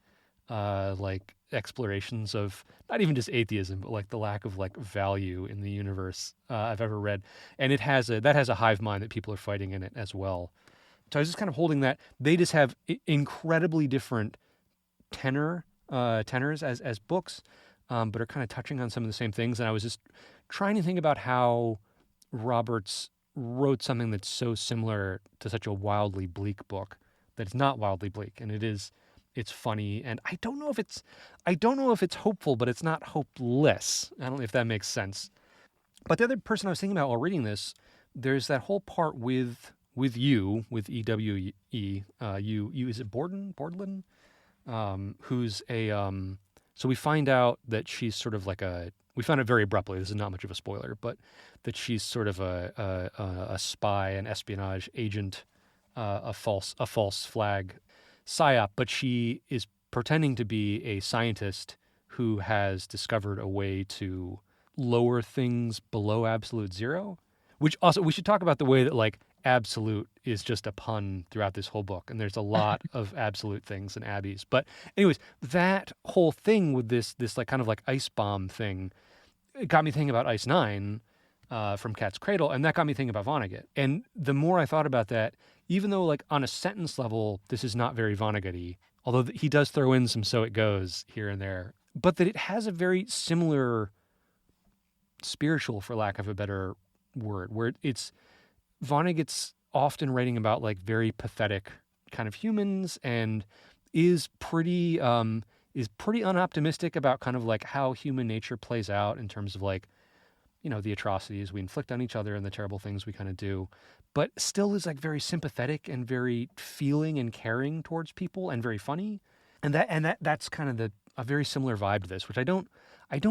like explorations of not even just atheism, but like the lack of like value in the universe I've ever read. And that has a hive mind that people are fighting in it as well. So I was just kind of holding that. They just have incredibly different tenors as books, but are kind of touching on some of the same things. And I was just trying to think about how Roberts wrote something that's so similar to such a wildly bleak book that it's not wildly bleak, and it's funny, and I don't know if it's hopeful, but it's not hopeless. I don't know if that makes sense. But the other person I was thinking about while reading this, there's that whole part with you with EWE, you is it Bordlin, who's a so we find out that she's sort of like we found it very abruptly. This is not much of a spoiler, but that she's sort of a spy, an espionage agent, a false flag psyop, but she is pretending to be a scientist who has discovered a way to lower things below absolute zero. Which also, we should talk about the way that like absolute is just a pun throughout this whole book, and there's a lot of absolute things and abbeys. But anyways, that whole thing with this like kind of like ice bomb thing, it got me thinking about Ice Nine from Cat's Cradle, and that got me thinking about Vonnegut. And the more I thought about that, even though like on a sentence level, this is not very Vonnegut-y, although he does throw in some "so it goes" here and there, but that it has a very similar spiritual, for lack of a better word, where it's Vonnegut's often writing about like very pathetic kind of humans, and is pretty unoptimistic about kind of like how human nature plays out in terms of like, you know, the atrocities we inflict on each other and the terrible things we kind of do, but still is like very sympathetic and very feeling and caring towards people and very funny. And that's kind of a very similar vibe to this, which I don't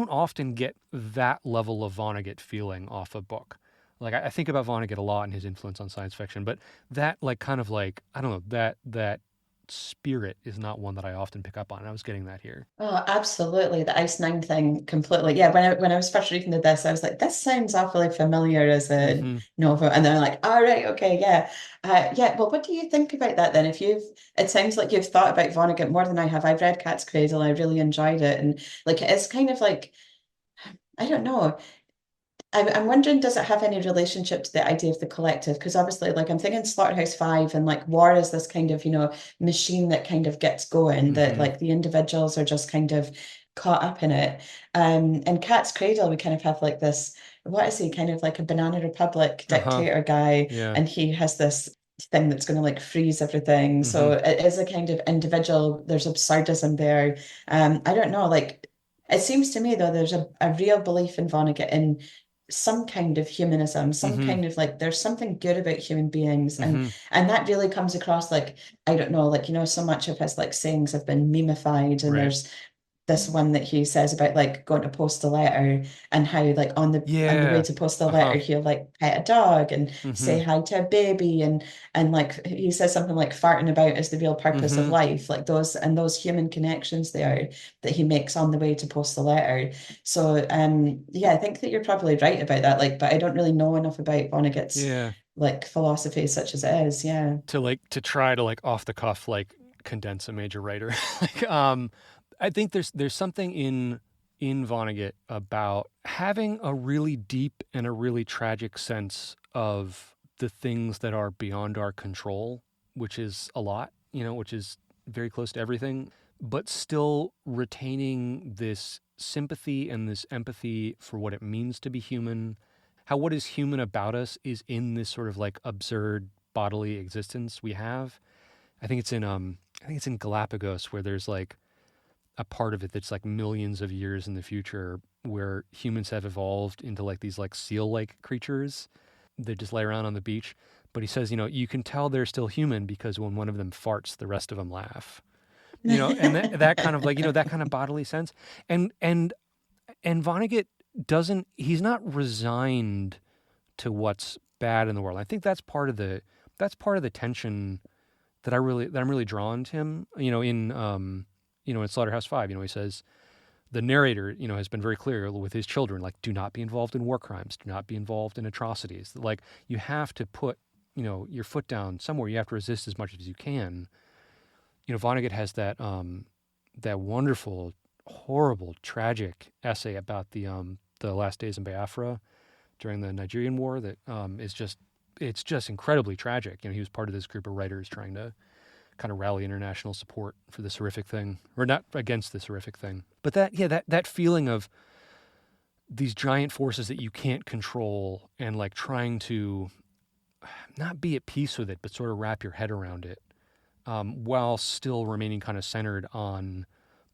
often get that level of Vonnegut feeling off a book. Like I think about Vonnegut a lot and his influence on science fiction, but that like kind of like, I don't know, that spirit is not one that I often pick up on. I was getting that here. Oh, absolutely. The Ice Nine thing completely. Yeah, when I was first reading this, I was like, this sounds awfully familiar as a Mm-hmm. novel. And then I'm like, all right, okay, yeah. Yeah, well, what do you think about that then? It sounds like you've thought about Vonnegut more than I have. I've read Cat's Cradle, I really enjoyed it. And like it's kind of like, I don't know. I'm wondering, does it have any relationship to the idea of the collective? Because obviously, like I'm thinking Slaughterhouse-Five and like war is this kind of, machine that kind of gets going, that Mm-hmm. like the individuals are just kind of caught up in it. In Cat's Cradle, we kind of have like this, what is he, kind of like a Banana Republic Uh-huh. dictator guy, Yeah. and he has this thing that's going to like freeze everything. Mm-hmm. So it is a kind of individual, there's absurdism there. I don't know, like it seems to me though, there's a real belief in Vonnegut in some kind of humanism, some Mm-hmm. kind of like there's something good about human beings, and Mm-hmm. that really comes across like I don't know, like so much of his like sayings have been memified, and Right. there's this one that he says about like going to post a letter, and how like on the way Yeah. to post a letter Uh-huh. he'll like pet a dog and say Mm-hmm. hi to a baby, and like he says something like farting about is the real purpose of Mm-hmm. life, like those human connections there that he makes on the way to post the letter. So yeah, I think that you're probably right about that, like, but I don't really know enough about Vonnegut's Yeah. like philosophy such as it is. Yeah. To try to like off the cuff like condense a major writer. like I think there's something in in Vonnegut about having a really deep and a really tragic sense of the things that are beyond our control, which is a lot, which is very close to everything, but still retaining this sympathy and this empathy for what it means to be human, how what is human about us is in this sort of like absurd bodily existence we have. I think it's in Galapagos where there's like a part of it that's like millions of years in the future where humans have evolved into like these like seal-like creatures that just lay around on the beach. But he says, you can tell they're still human because when one of them farts, the rest of them laugh. And that kind of like, that kind of bodily sense. And and Vonnegut doesn't, he's not resigned to what's bad in the world. I think that's part of the tension that I'm really drawn to him. In Slaughterhouse-Five, he says the narrator, has been very clear with his children, like, do not be involved in war crimes, do not be involved in atrocities. Like, you have to put, your foot down somewhere. You have to resist as much as you can. Vonnegut has that wonderful, horrible, tragic essay about the last days in Biafra during the Nigerian War that it's just incredibly tragic. He was part of this group of writers trying to kind of rally international support for this horrific thing, or not against this horrific thing. But that feeling of these giant forces that you can't control and like trying to not be at peace with it, but sort of wrap your head around it, while still remaining kind of centered on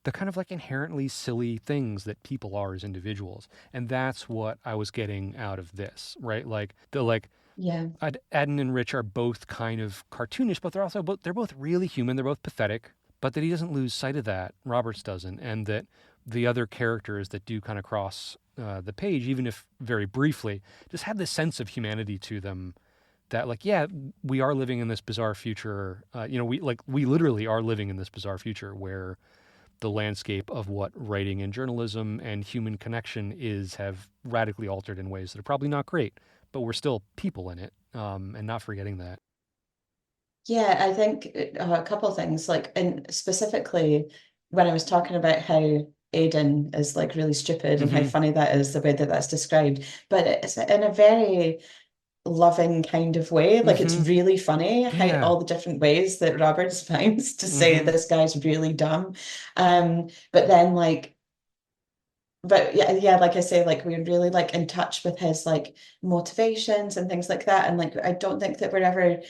the kind of like inherently silly things that people are as individuals. And that's what I was getting out of this, right? Like Yeah. Adden and Rich are both kind of cartoonish, but they're both really human. They're both pathetic, but that he doesn't lose sight of that. Roberts doesn't, and that the other characters that do kind of cross the page, even if very briefly, just have this sense of humanity to them. That like, yeah, we are living in this bizarre future. We literally are living in this bizarre future where the landscape of what writing and journalism and human connection is have radically altered in ways that are probably not great, but we're still people in it, and not forgetting that. Yeah, I think a couple of things, like, and specifically when I was talking about how Aiden is like really stupid and how Mm-hmm. funny that is, the way that that's described, but it's in a very loving kind of way. Like, it's Mm-hmm. really funny how Yeah. all the different ways that Roberts finds to say Mm-hmm. this guy's really dumb. But then like but yeah, yeah, like I say, like we're really like in touch with his like motivations and things like that. And like I don't think that we're ever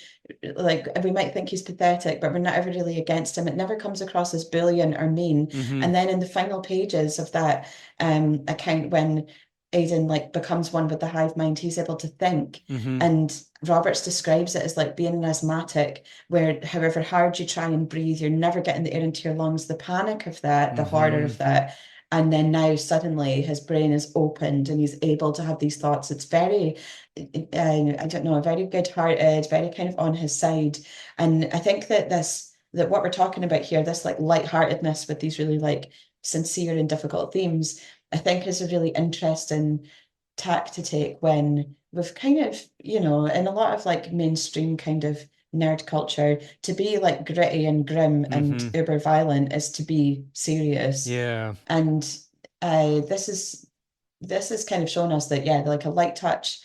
like we might think he's pathetic, but we're not ever really against him. It never comes across as bullying or mean. Mm-hmm. And then in the final pages of that account, when Aidan like becomes one with the hive mind, he's able to think. Mm-hmm. And Roberts describes it as like being an asthmatic, where however hard you try and breathe, you're never getting the air into your lungs. The panic of that, the horror Mm-hmm. of that, and then now suddenly his brain is opened and he's able to have these thoughts. It's very, I don't know, very good-hearted, very kind of on his side. And I think that that what we're talking about here, this like lightheartedness with these really like sincere and difficult themes, I think is a really interesting tack to take when we've kind of, in a lot of like mainstream kind of nerd culture, to be like gritty and grim and Mm-hmm. uber violent is to be serious. Yeah. And this is kind of shown us that, yeah, like a light touch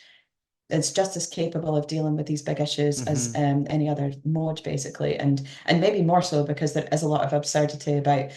is just as capable of dealing with these big issues as Mm-hmm. any other mode, basically, and maybe more so because there is a lot of absurdity about.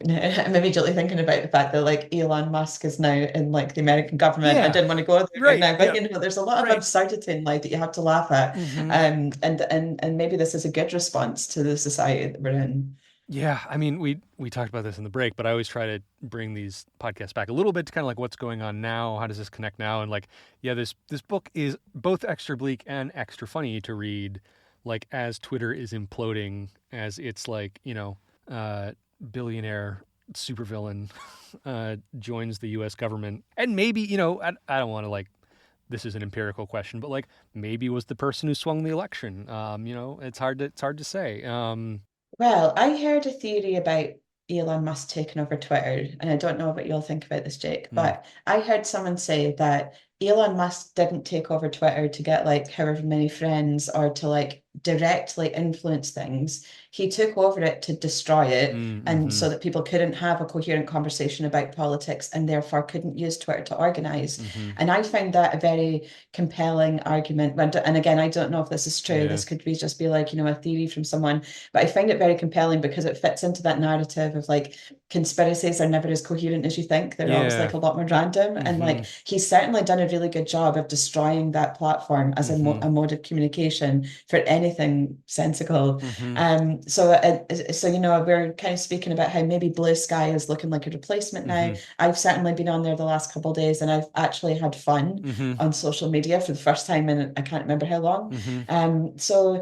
I'm immediately thinking about the fact that like Elon Musk is now in like the American government. I Yeah. didn't want to go there right Right. now, but Yep. there's a lot of Right. absurdity in life that you have to laugh at. Mm-hmm. And maybe this is a good response to the society that we're in. Yeah, I mean, we talked about this in the break, but I always try to bring these podcasts back a little bit to kind of like what's going on now. How does this connect now? And like, yeah, this book is both extra bleak and extra funny to read. Like as Twitter is imploding, as it's like billionaire supervillain joins the U.S. government, and maybe I don't want to like. This is an empirical question, but like maybe was the person who swung the election. It's hard to say. Well, I heard a theory about Elon Musk taking over Twitter, and I don't know what you'll think about this, Jake, Hmm. but I heard someone say that Elon Musk didn't take over Twitter to get like however many friends or to like directly influence things. He took over it to destroy it, and Mm-hmm. so that people couldn't have a coherent conversation about politics and therefore couldn't use Twitter to organize. Mm-hmm. And I found that a very compelling argument. And again, I don't know if this is true. Yeah. This could be just be like, a theory from someone, but I find it very compelling because it fits into that narrative of like conspiracies are never as coherent as you think. They're always Yeah. like a lot more random. And Mm-hmm. like he's certainly done a really good job of destroying that platform as Mm-hmm. a mode of communication for anything sensical. Mm-hmm. So we're kind of speaking about how maybe Blue Sky is looking like a replacement now. Mm-hmm. I've certainly been on there the last couple of days, and I've actually had fun Mm-hmm. on social media for the first time in I can't remember how long. Mm-hmm. So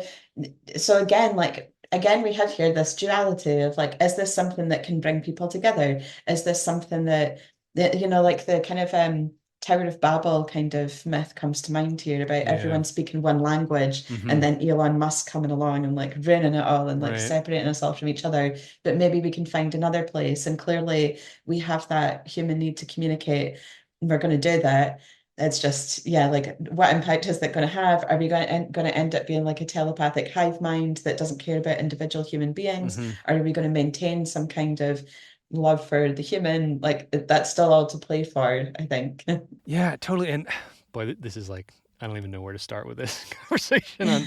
again, we have here this duality of like, is this something that can bring people together? Is this something that like the kind of Tower of Babel kind of myth comes to mind here about Yeah. everyone speaking one language Mm-hmm. and then Elon Musk coming along and like ruining it all and like Right. separating us all from each other. But maybe we can find another place. And clearly we have that human need to communicate. And we're going to do that. It's just, yeah, like what impact is that going to have? Are we going to end up being like a telepathic hive mind that doesn't care about individual human beings? Mm-hmm. Or are we going to maintain some kind of love for the human? Like that's still all to play for, I think. Yeah, totally. And boy, this is like, I don't even know where to start with this conversation on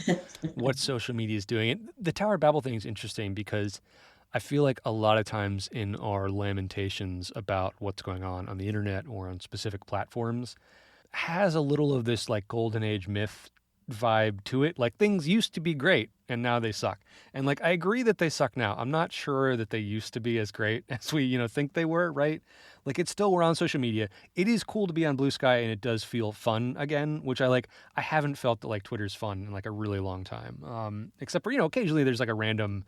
what social media is doing. And the Tower of Babel thing is interesting because I feel like a lot of times in our lamentations about what's going on the internet or on specific platforms has a little of this like golden age myth vibe to it. Like things used to be great and now they suck. And like I agree that they suck now. I'm not sure that they used to be as great as we, think they were, right? Like it's still we're on social media. It is cool to be on Blue Sky and it does feel fun again, which I like. I haven't felt that like Twitter's fun in like a really long time. Except for, occasionally there's like a random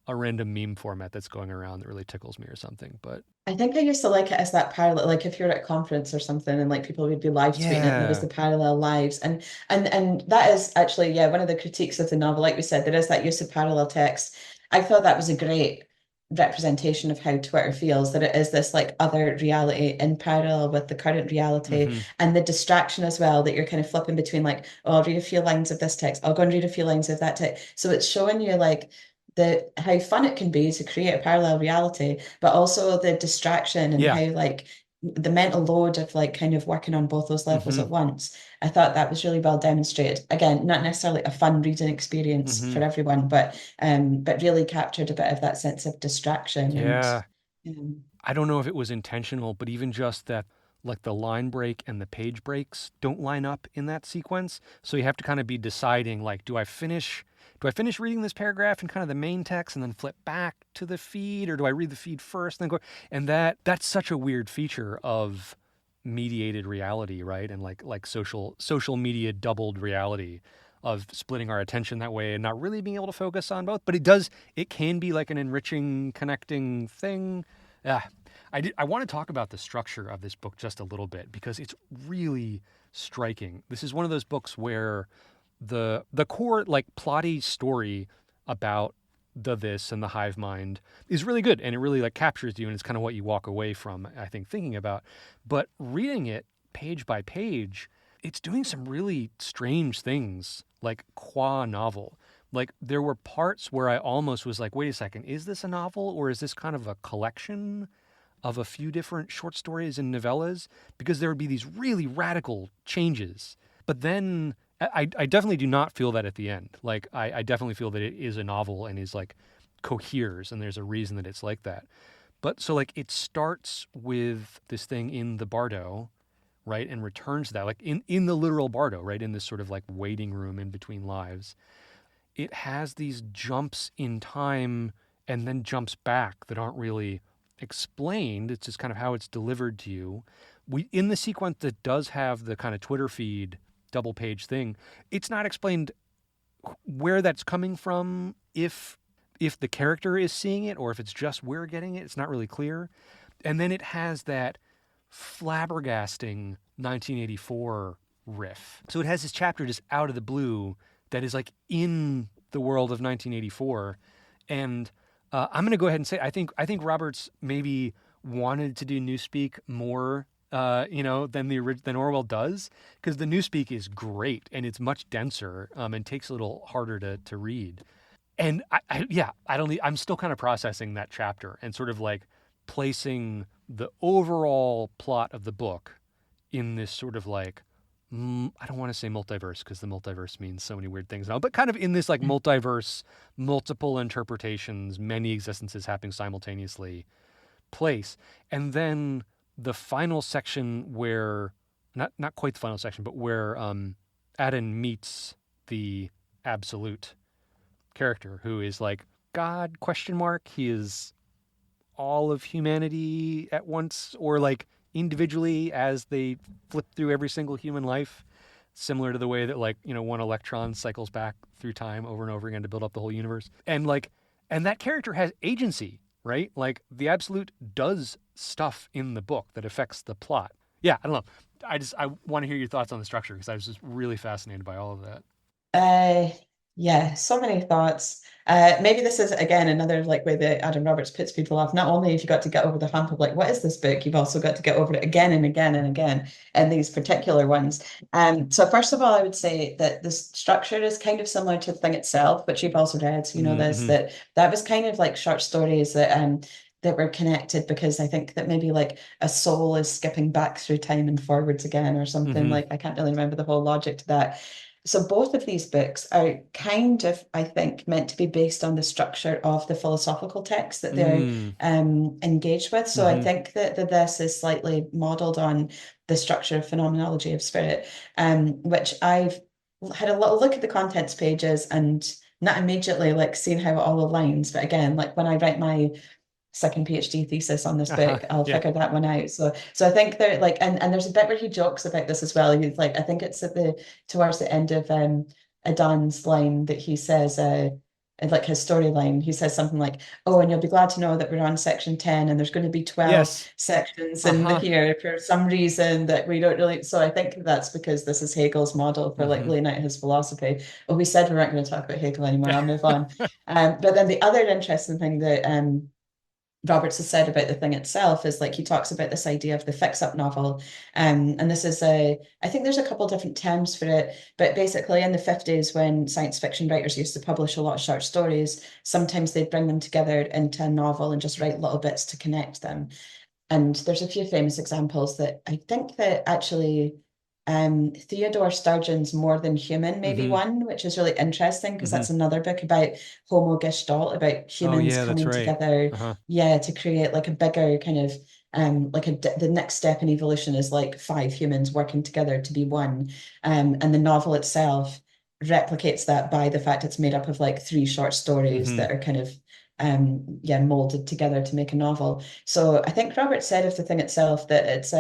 meme format that's going around that really tickles me or something. But I think I used to like it as that parallel, like if you're at a conference or something and like people would be live tweeting it and there was yeah. the parallel lives. And that is actually, yeah, one of the critiques of the novel, like we said, there is that use of parallel text. I thought that was a great representation of how Twitter feels, that it is this like other reality in parallel with the current reality Mm-hmm. and the distraction as well, that you're kind of flipping between like, oh, I'll read a few lines of this text, I'll go and read a few lines of that text. So it's showing you like how fun it can be to create a parallel reality, but also the distraction and Yeah. how like the mental load of like kind of working on both those levels Mm-hmm. at once. I thought that was really well demonstrated. Again, not necessarily a fun reading experience Mm-hmm. for everyone, but really captured a bit of that sense of distraction and Yeah. um, I don't know if it was intentional, but even just that, like the line break and the page breaks don't line up in that sequence. So you have to kind of be deciding, like, do I finish reading this paragraph in kind of the main text and then flip back to the feed, or do I read the feed first and then go? And that's such a weird feature of mediated reality, right? And like social media doubled reality of splitting our attention that way and not really being able to focus on both. But it can be like an enriching, connecting thing. Yeah, I want to talk about the structure of this book just a little bit because it's really striking. This is one of those books where the core like plotty story about the this and the hive mind is really good and it really like captures you and it's kind of what you walk away from, I think, thinking about. But reading it page by page, it's doing some really strange things like qua novel. Like there were parts where I almost was like, wait a second, is this a novel or is this kind of a collection of a few different short stories and novellas? Because there would be these really radical changes. But then I definitely do not feel that at the end. Like I definitely feel that it is a novel and is like coheres and there's a reason that it's like that. But so like it starts with this thing in the Bardo, right, and returns to that like in the literal Bardo, right, in this sort of like waiting room in between lives. It has these jumps in time and then jumps back that aren't really explained. It's just kind of how it's delivered to you. We in the sequence that does have the kind of Twitter feed double page thing, it's not explained where that's coming from, if the character is seeing it or if it's just we're getting it. It's not really clear. And then it has that flabbergasting 1984 riff. So it has this chapter just out of the blue that is like in the world of 1984. And I'm going to go ahead and say I think Roberts maybe wanted to do Newspeak more than Orwell does, because the Newspeak is great and it's much denser, and takes a little harder to read. And I'm still kind of processing that chapter and sort of like placing the overall plot of the book in this sort of like, I don't want to say multiverse because the multiverse means so many weird things now, but kind of in this like multiverse, multiple interpretations, many existences happening simultaneously place. And then the final section where, not quite the final section, but where Adam meets the absolute character who is like God question mark. He is all of humanity at once, or like individually as they flip through every single human life, similar to the way that like, one electron cycles back through time over and over again to build up the whole universe. And that character has agency, right? Like the absolute does stuff in the book that affects the plot. Yeah, I don't know. I want to hear your thoughts on the structure because I was just really fascinated by all of that. Uh, yeah, so many thoughts. Maybe this is again another like way that Adam Roberts puts people off. Not only have you got to get over the hump of like, what is this book? You've also got to get over it again and again and again, and these particular ones. So first of all, I would say that the structure is kind of similar to the thing itself, which you've also read. So you know this, Mm-hmm. that was kind of like short stories that were connected because I think that maybe like a soul is skipping back through time and forwards again or something. Mm-hmm. Like I can't really remember the whole logic to that. So both of these books are kind of, I think, meant to be based on the structure of the philosophical text that they're Mm. engaged with. So I Mm-hmm. think that this is slightly modeled on the structure of Phenomenology of Spirit, which I've had a little look at the contents pages and not immediately like seeing how it all aligns. But again, like when I write my second PhD thesis on this Uh-huh. book, I'll Yeah. figure that one out. So I think they're like, and there's a bit where he jokes about this as well. He's like, I think it's at the towards the end of Adan's line that he says, in like his storyline, he says something like, "Oh, and you'll be glad to know that we're on section 10, and there's going to be 12 Yes. sections in Uh-huh. here for some reason that we don't really." So I think that's because this is Hegel's model for like Mm-hmm. laying out his philosophy. Oh, we said we weren't going to talk about Hegel anymore. I'll move on. But then the other interesting thing that Roberts has said about the thing itself is like he talks about this idea of the fix-up novel. And this is I think there's a couple different terms for it, but basically in the 50s when science fiction writers used to publish a lot of short stories, sometimes they'd bring them together into a novel and just write little bits to connect them. And there's a few famous examples that I think that actually Theodore Sturgeon's More Than Human may be Mm-hmm. one, which is really interesting because Mm-hmm. that's another book about Homo Gestalt, about Oh humans yeah, that's coming right. together, Uh-huh. yeah, to create like a bigger kind of the next step in evolution is like five humans working together to be one. And the novel itself replicates that by the fact it's made up of like three short stories Mm-hmm. that are kind of molded together to make a novel. So I think Robert said of the thing itself that it's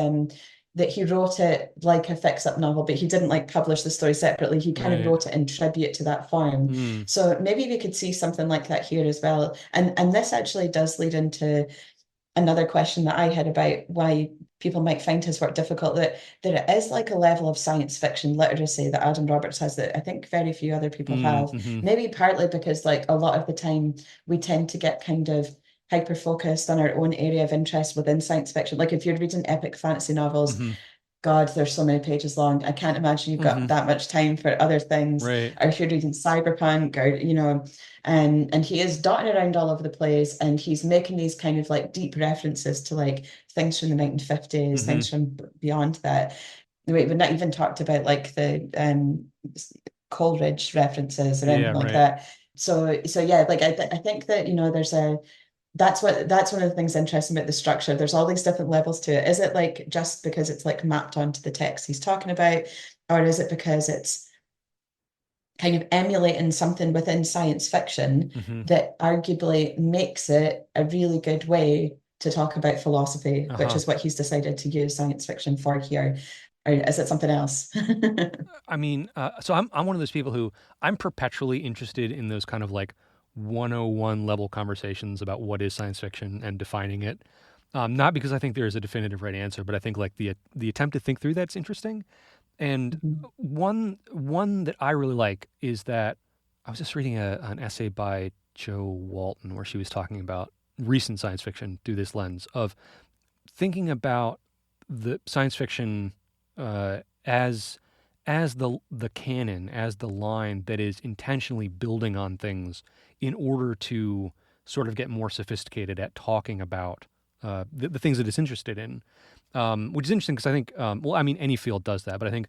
that he wrote it like a fix-up novel, but he didn't like publish the story separately. He kind of Right. wrote it in tribute to that form. Mm. So maybe we could see something like that here as well. And this actually does lead into another question that I had about why people might find his work difficult, that there is like a level of science fiction literacy that Adam Roberts has that I think very few other people have. Mm-hmm. Maybe partly because like a lot of the time we tend to get kind of hyper focused on our own area of interest within science fiction. Like if you're reading epic fantasy novels, Mm-hmm. God, there's so many pages long. I can't imagine you've got Mm-hmm. that much time for other things. Right. Or if you're reading cyberpunk, or and he is dotting around all over the place, and he's making these kind of like deep references to like things from the 1950s, Mm-hmm. things from beyond that. We've not even talked about like the Coleridge references or anything Yeah, like right. that. So yeah, like I think that there's a that's one of the things interesting about the structure. There's all these different levels to it. Is it like just because it's like mapped onto the text he's talking about, or is it because it's kind of emulating something within science fiction Mm-hmm. that arguably makes it a really good way to talk about philosophy, which Uh-huh. is what he's decided to use science fiction for here? Or is it something else? I mean, so I'm one of those people who I'm perpetually interested in those kind of like 101 level conversations about what is science fiction and defining it. Not because I think there is a definitive right answer, but I think like the attempt to think through that's interesting. And one that I really like is that I was just reading an essay by Jo Walton where she was talking about recent science fiction through this lens of thinking about the science fiction uh, as the canon, as the line that is intentionally building on things in order to sort of get more sophisticated at talking about the things that it's interested in, which is interesting because I think, well, I mean, any field does that, but I think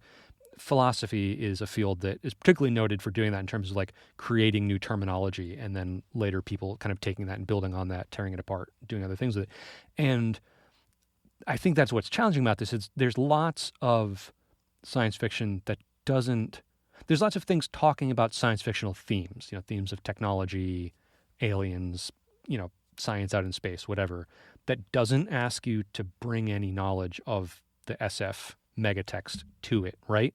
philosophy is a field that is particularly noted for doing that in terms of like creating new terminology and then later people kind of taking that and building on that, tearing it apart, doing other things with it. And I think that's what's challenging about this is there's lots of science fiction that doesn't there's lots of things talking about science fictional themes, themes of technology, aliens, science out in space, whatever, that doesn't ask you to bring any knowledge of the SF megatext to it, right?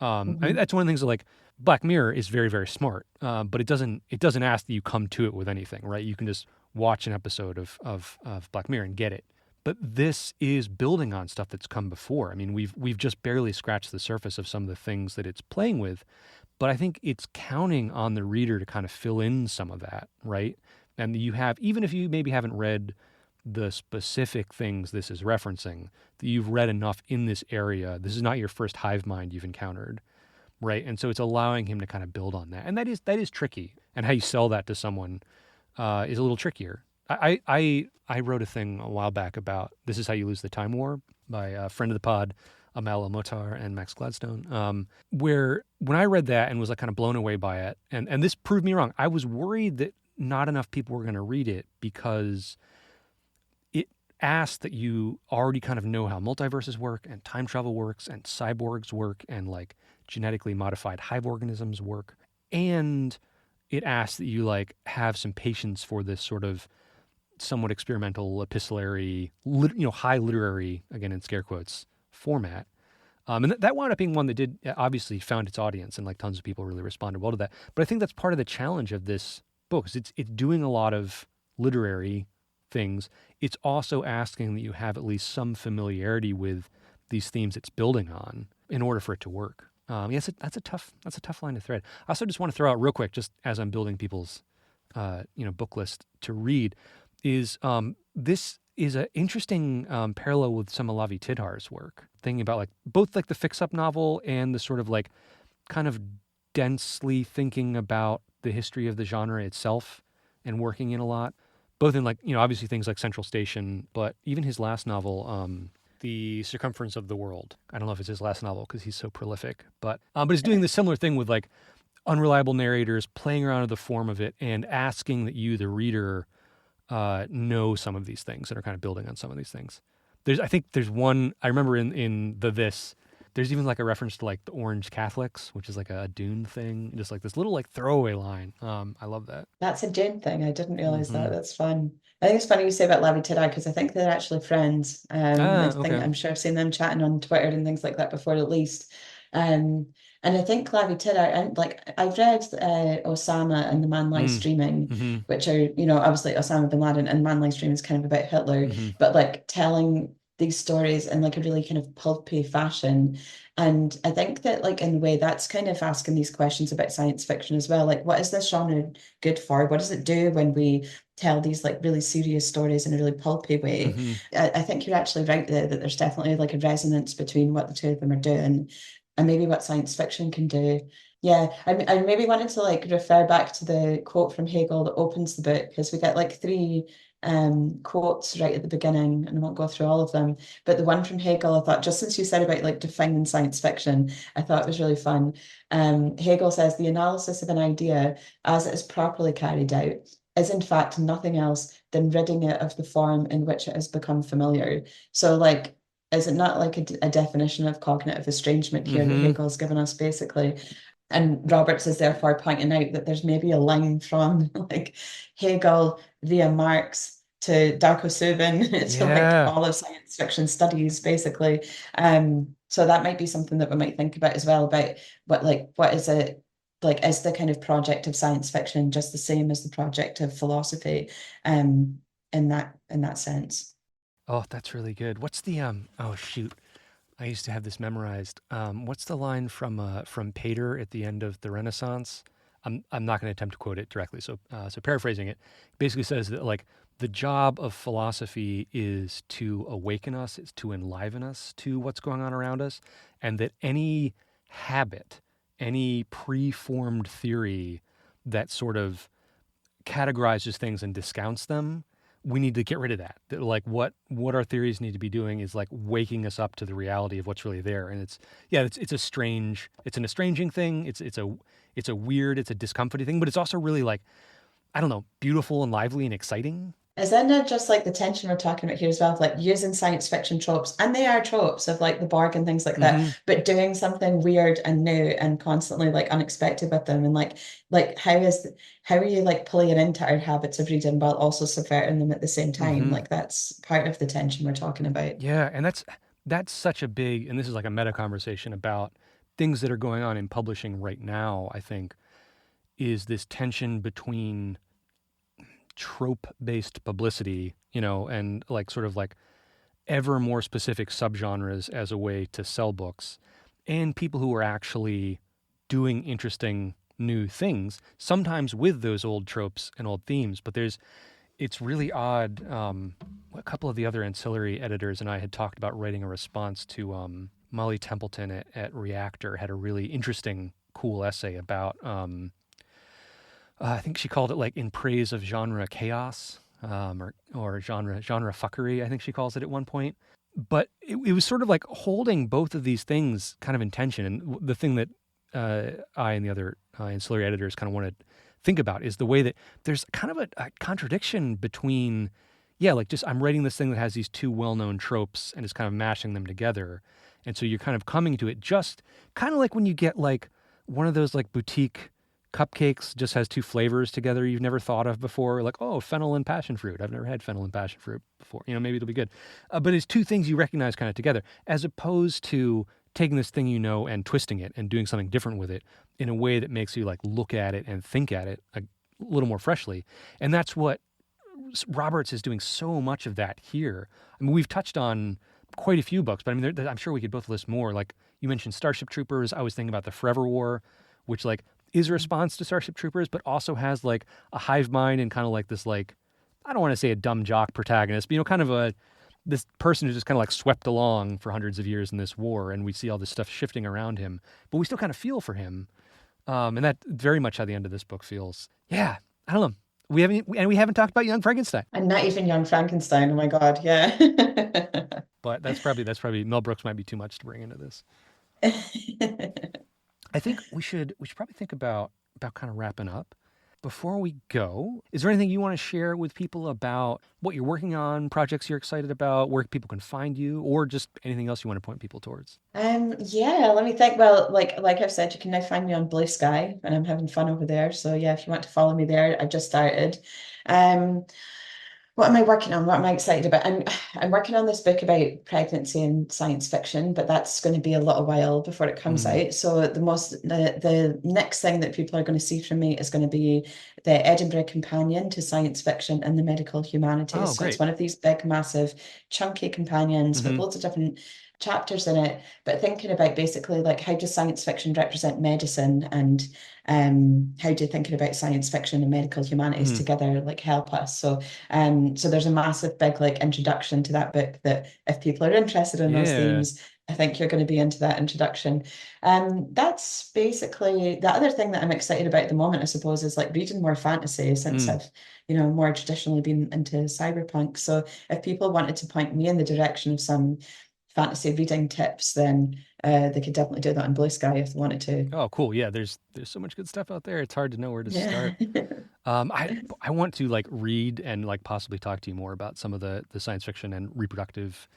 I mean, Hmm. that's one of the things that like Black Mirror is very, very smart, but it doesn't ask that you come to it with anything, right? You can just watch an episode of Black Mirror and get it. But this is building on stuff that's come before. I mean, we've just barely scratched the surface of some of the things that it's playing with, but I think it's counting on the reader to kind of fill in some of that, right? And you have, even if you maybe haven't read the specific things this is referencing, that you've read enough in this area. This is not your first hive mind you've encountered, right? And so it's allowing him to kind of build on that, and that is tricky. And how you sell that to someone is a little trickier. I wrote a thing a while back about This Is How You Lose the Time War by a friend of the pod, Amal Motar and Max Gladstone, where when I read that and was like kind of blown away by it, and this proved me wrong. I was worried that not enough people were going to read it because it asked that you already kind of know how multiverses work and time travel works and cyborgs work and like genetically modified hive organisms work. And it asks that you like have some patience for this sort of somewhat experimental epistolary, high literary, again in scare quotes, format. And that wound up being one that did obviously found its audience and like tons of people really responded well to that. But I think that's part of the challenge of this book is it's doing a lot of literary things. It's also asking that you have at least some familiarity with these themes it's building on in order for it to work. Yes, that's a tough line to thread. I also just want to throw out real quick, just as I'm building people's book list to read, is this is an interesting parallel with some of Lavi Tidhar's work, thinking about like both like the fix-up novel and the sort of like kind of densely thinking about the history of the genre itself and working in a lot, both in like obviously things like Central Station, but even his last novel, The Circumference of the World. I don't know if it's his last novel because he's so prolific, but he's doing the similar thing with like unreliable narrators, playing around with the form of it, and asking that you, the reader, know some of these things and are kind of building on some of these things. I think there's one I remember in the this. There's even like a reference to like the Orange Catholics, which is like a Dune thing, just like this little like throwaway line. I love that. That's a Jane thing. I didn't realize that. Hmm. That's fun. I think it's funny you say about Lavi Tidai because I think they're actually friends. I think Okay. I'm sure I've seen them chatting on Twitter and things like that before, at least. Um, and I think Lavi Tidai, and like I've read Osama and The Man Lies Mm. Streaming, Hmm. which are obviously Osama bin Laden, and Man Lies Streaming is kind of about Hitler, Hmm. but like telling these stories in like a really kind of pulpy fashion. And I think that like in a way that's kind of asking these questions about science fiction as well. Like what is this genre good for? What does it do when we tell these like really serious stories in a really pulpy way? Hmm. I think you're actually right there that there's definitely like a resonance between what the two of them are doing and maybe what science fiction can do. Yeah, I maybe wanted to like refer back to the quote from Hegel that opens the book because we get like three quotes right at the beginning, and I won't go through all of them. But the one from Hegel, I thought, just since you said about like defining science fiction, I thought it was really fun. Hegel says the analysis of an idea as it is properly carried out is in fact nothing else than ridding it of the form in which it has become familiar. So like, is it not like a definition of cognitive estrangement here that Hmm. Hegel's given us basically? And Roberts is therefore pointing out that there's maybe a line from like Hegel via Marx to Darko Suvin to like Yeah. all of science fiction studies, basically. So that might be something that we might think about as well about what is it like is the kind of project of science fiction just the same as the project of philosophy, um, in that sense. Oh, that's really good. What's the Oh shoot, I used to have this memorized. What's the line from Pater at the end of the Renaissance? I'm not going to attempt to quote it directly. So paraphrasing it, basically says that like the job of philosophy is to awaken us, is to enliven us to what's going on around us, and that any habit, any preformed theory that sort of categorizes things and discounts them, we need to get rid of that. That like what our theories need to be doing is like waking us up to the reality of what's really there. And it's an estranging thing. It's a weird, it's a discomforting thing, but it's also really like, I don't know, beautiful and lively and exciting. Isn't it just like the tension we're talking about here as well, of like using science fiction tropes, and they are tropes of like the Borg and things like that, Mm-hmm. but doing something weird and new and constantly like unexpected with them, and like how are you like pulling it into our habits of reading while also subverting them at the same time? Mm-hmm. Like that's part of the tension we're talking about. Yeah, and that's such a big, and this is like a meta conversation about things that are going on in publishing right now, I think, is this tension between trope-based publicity, and like sort of like ever more specific subgenres as a way to sell books, and people who are actually doing interesting new things, sometimes with those old tropes and old themes. But it's really odd. A couple of the other ancillary editors and I had talked about writing a response to Molly Templeton at Reactor had a really interesting, cool essay about. I think she called it like in praise of genre chaos, or genre fuckery. I think she calls it at one point. But it was sort of like holding both of these things kind of in tension. And the thing that I and the other ancillary editors kind of want to think about is the way that there's kind of a contradiction between, yeah, like just I'm writing this thing that has these two well-known tropes and is kind of mashing them together. And so you're kind of coming to it just kind of like when you get like one of those like boutique cupcakes just has two flavors together you've never thought of before, like, oh, fennel and passion fruit. I've never had fennel and passion fruit before. Maybe it'll be good. But it's two things you recognize kind of together, as opposed to taking this thing and twisting it and doing something different with it in a way that makes you like look at it and think at it a little more freshly. And that's what Roberts is doing so much of that here. I mean, we've touched on quite a few books, but I mean, I'm sure we could both list more. Like you mentioned Starship Troopers. I was thinking about the Forever War, which like is a response to Starship Troopers, but also has like a hive mind and kind of like this, like, I don't want to say a dumb jock protagonist, but kind of this person who's just kind of like swept along for hundreds of years in this war, and we see all this stuff shifting around him, but we still kind of feel for him. And that very much how the end of this book feels. Yeah, I don't know. We haven't talked about Young Frankenstein. And not even Young Frankenstein. Oh my God, yeah. But that's probably Mel Brooks might be too much to bring into this. I think we should probably think about kind of wrapping up. Before we go, is there anything you want to share with people about what you're working on, projects you're excited about, where people can find you, or just anything else you want to point people towards? Yeah, let me think. Well, like I've said, you can now find me on Blue Sky, and I'm having fun over there. So yeah, if you want to follow me there, I've just started. Um, what am I working on? What am I excited about? I'm working on this book about pregnancy and science fiction, but that's going to be a little while before it comes Mm. out. So the next thing that people are going to see from me is going to be the Edinburgh Companion to Science Fiction and the Medical Humanities. Oh, So it's great. one of these big, massive, chunky companions with Mm-hmm. loads of different chapters in it, but thinking about basically like how does science fiction represent medicine, and how do thinking about science fiction and medical humanities Mm. together like help us. So there's a massive big like introduction to that book that if people are interested in those Yeah. themes, I think you're going to be into that introduction. That's basically the other thing that I'm excited about at the moment, I suppose, is like reading more fantasy since Mm. I've, more traditionally been into cyberpunk. So if people wanted to point me in the direction of some fantasy reading tips, then they could definitely do that on Blue Sky if they wanted to. Oh, cool. Yeah, there's so much good stuff out there. It's hard to know where to Yeah. start. I want to like read and like possibly talk to you more about some of the science fiction and reproductive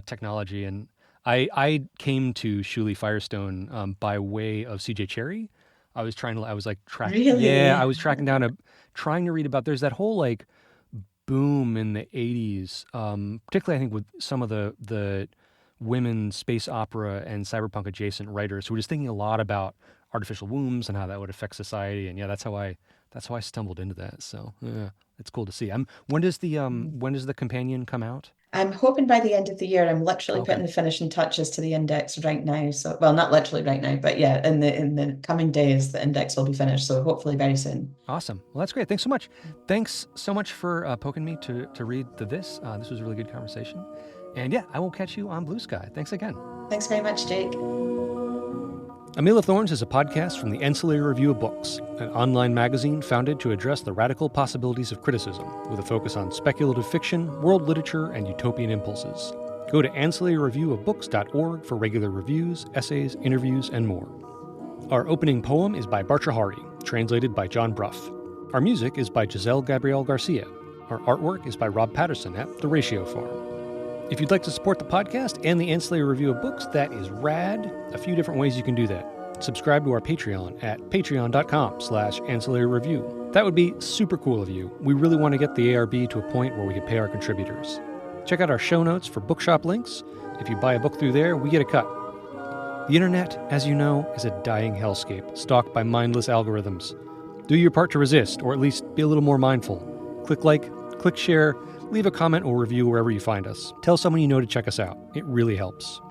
technology. And I came to Shuli Firestone by way of C.J. Cherry. I was like yeah, I Really? was trying to read about. There's that whole like boom in the '80s, particularly I think with some of the women space opera and cyberpunk adjacent writers who were just thinking a lot about artificial wombs and how that would affect society. And yeah, that's how I stumbled into that. So yeah, it's cool to see. When does the companion come out? I'm hoping by the end of the year, I'm literally Okay. putting the finishing touches to the index right now. So, well, not literally right now, but yeah, in the coming days, the index will be finished. So hopefully very soon. Awesome. Well, that's great. Thanks so much. Thanks so much for poking me to read this. This was a really good conversation. And yeah, I will catch you on Blue Sky. Thanks again. Thanks very much, Jake. A Meal of Thorns is a podcast from the Ancillary Review of Books, an online magazine founded to address the radical possibilities of criticism, with a focus on speculative fiction, world literature, and utopian impulses. Go to ancillaryreviewofbooks.org for regular reviews, essays, interviews, and more. Our opening poem is by Barchahari, translated by John Bruff. Our music is by Giselle Gabrielle Garcia. Our artwork is by Rob Patterson at The Ratio Farm. If you'd like to support the podcast and the Ancillary Review of Books, that is rad. A few different ways you can do that. Subscribe to our Patreon at patreon.com/ancillary review. That would be super cool of you. We really want to get the ARB to a point where we can pay our contributors. Check out our show notes for bookshop links. If you buy a book through there, we get a cut. The internet, as you know, is a dying hellscape, stalked by mindless algorithms. Do your part to resist, or at least be a little more mindful. Click like, click share, leave a comment or review wherever you find us. Tell someone you know to check us out. It really helps.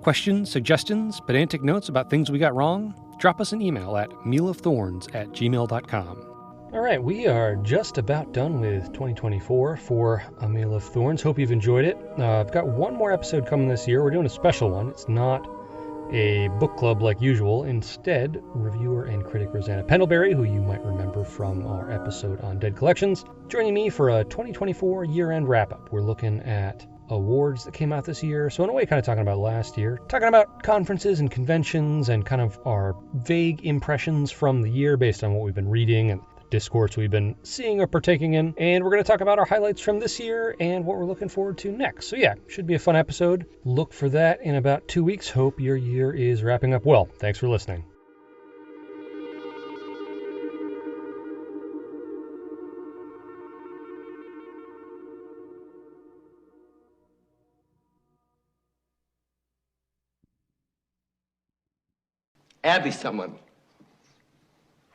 Questions, suggestions, pedantic notes about things we got wrong? Drop us an email at mealofthorns@gmail.com. All right, we are just about done with 2024 for A Meal of Thorns. Hope you've enjoyed it. I've got one more episode coming this year. We're doing a special one. It's not a book club like usual. Instead, reviewer and critic Rosanna Pendlebury, who you might remember from our episode on Dead Collections, joining me for a 2024 year-end wrap-up. We're looking at awards that came out this year, so in a way kind of talking about last year, talking about conferences and conventions and kind of our vague impressions from the year based on what we've been reading and discourse we've been seeing or partaking in, and we're going to talk about our highlights from this year and what we're looking forward to next. So yeah, should be a fun episode. Look for that in about 2 weeks. Hope your year is wrapping up well. Thanks for listening. Abby someone.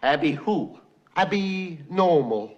Abby who? Abby normal.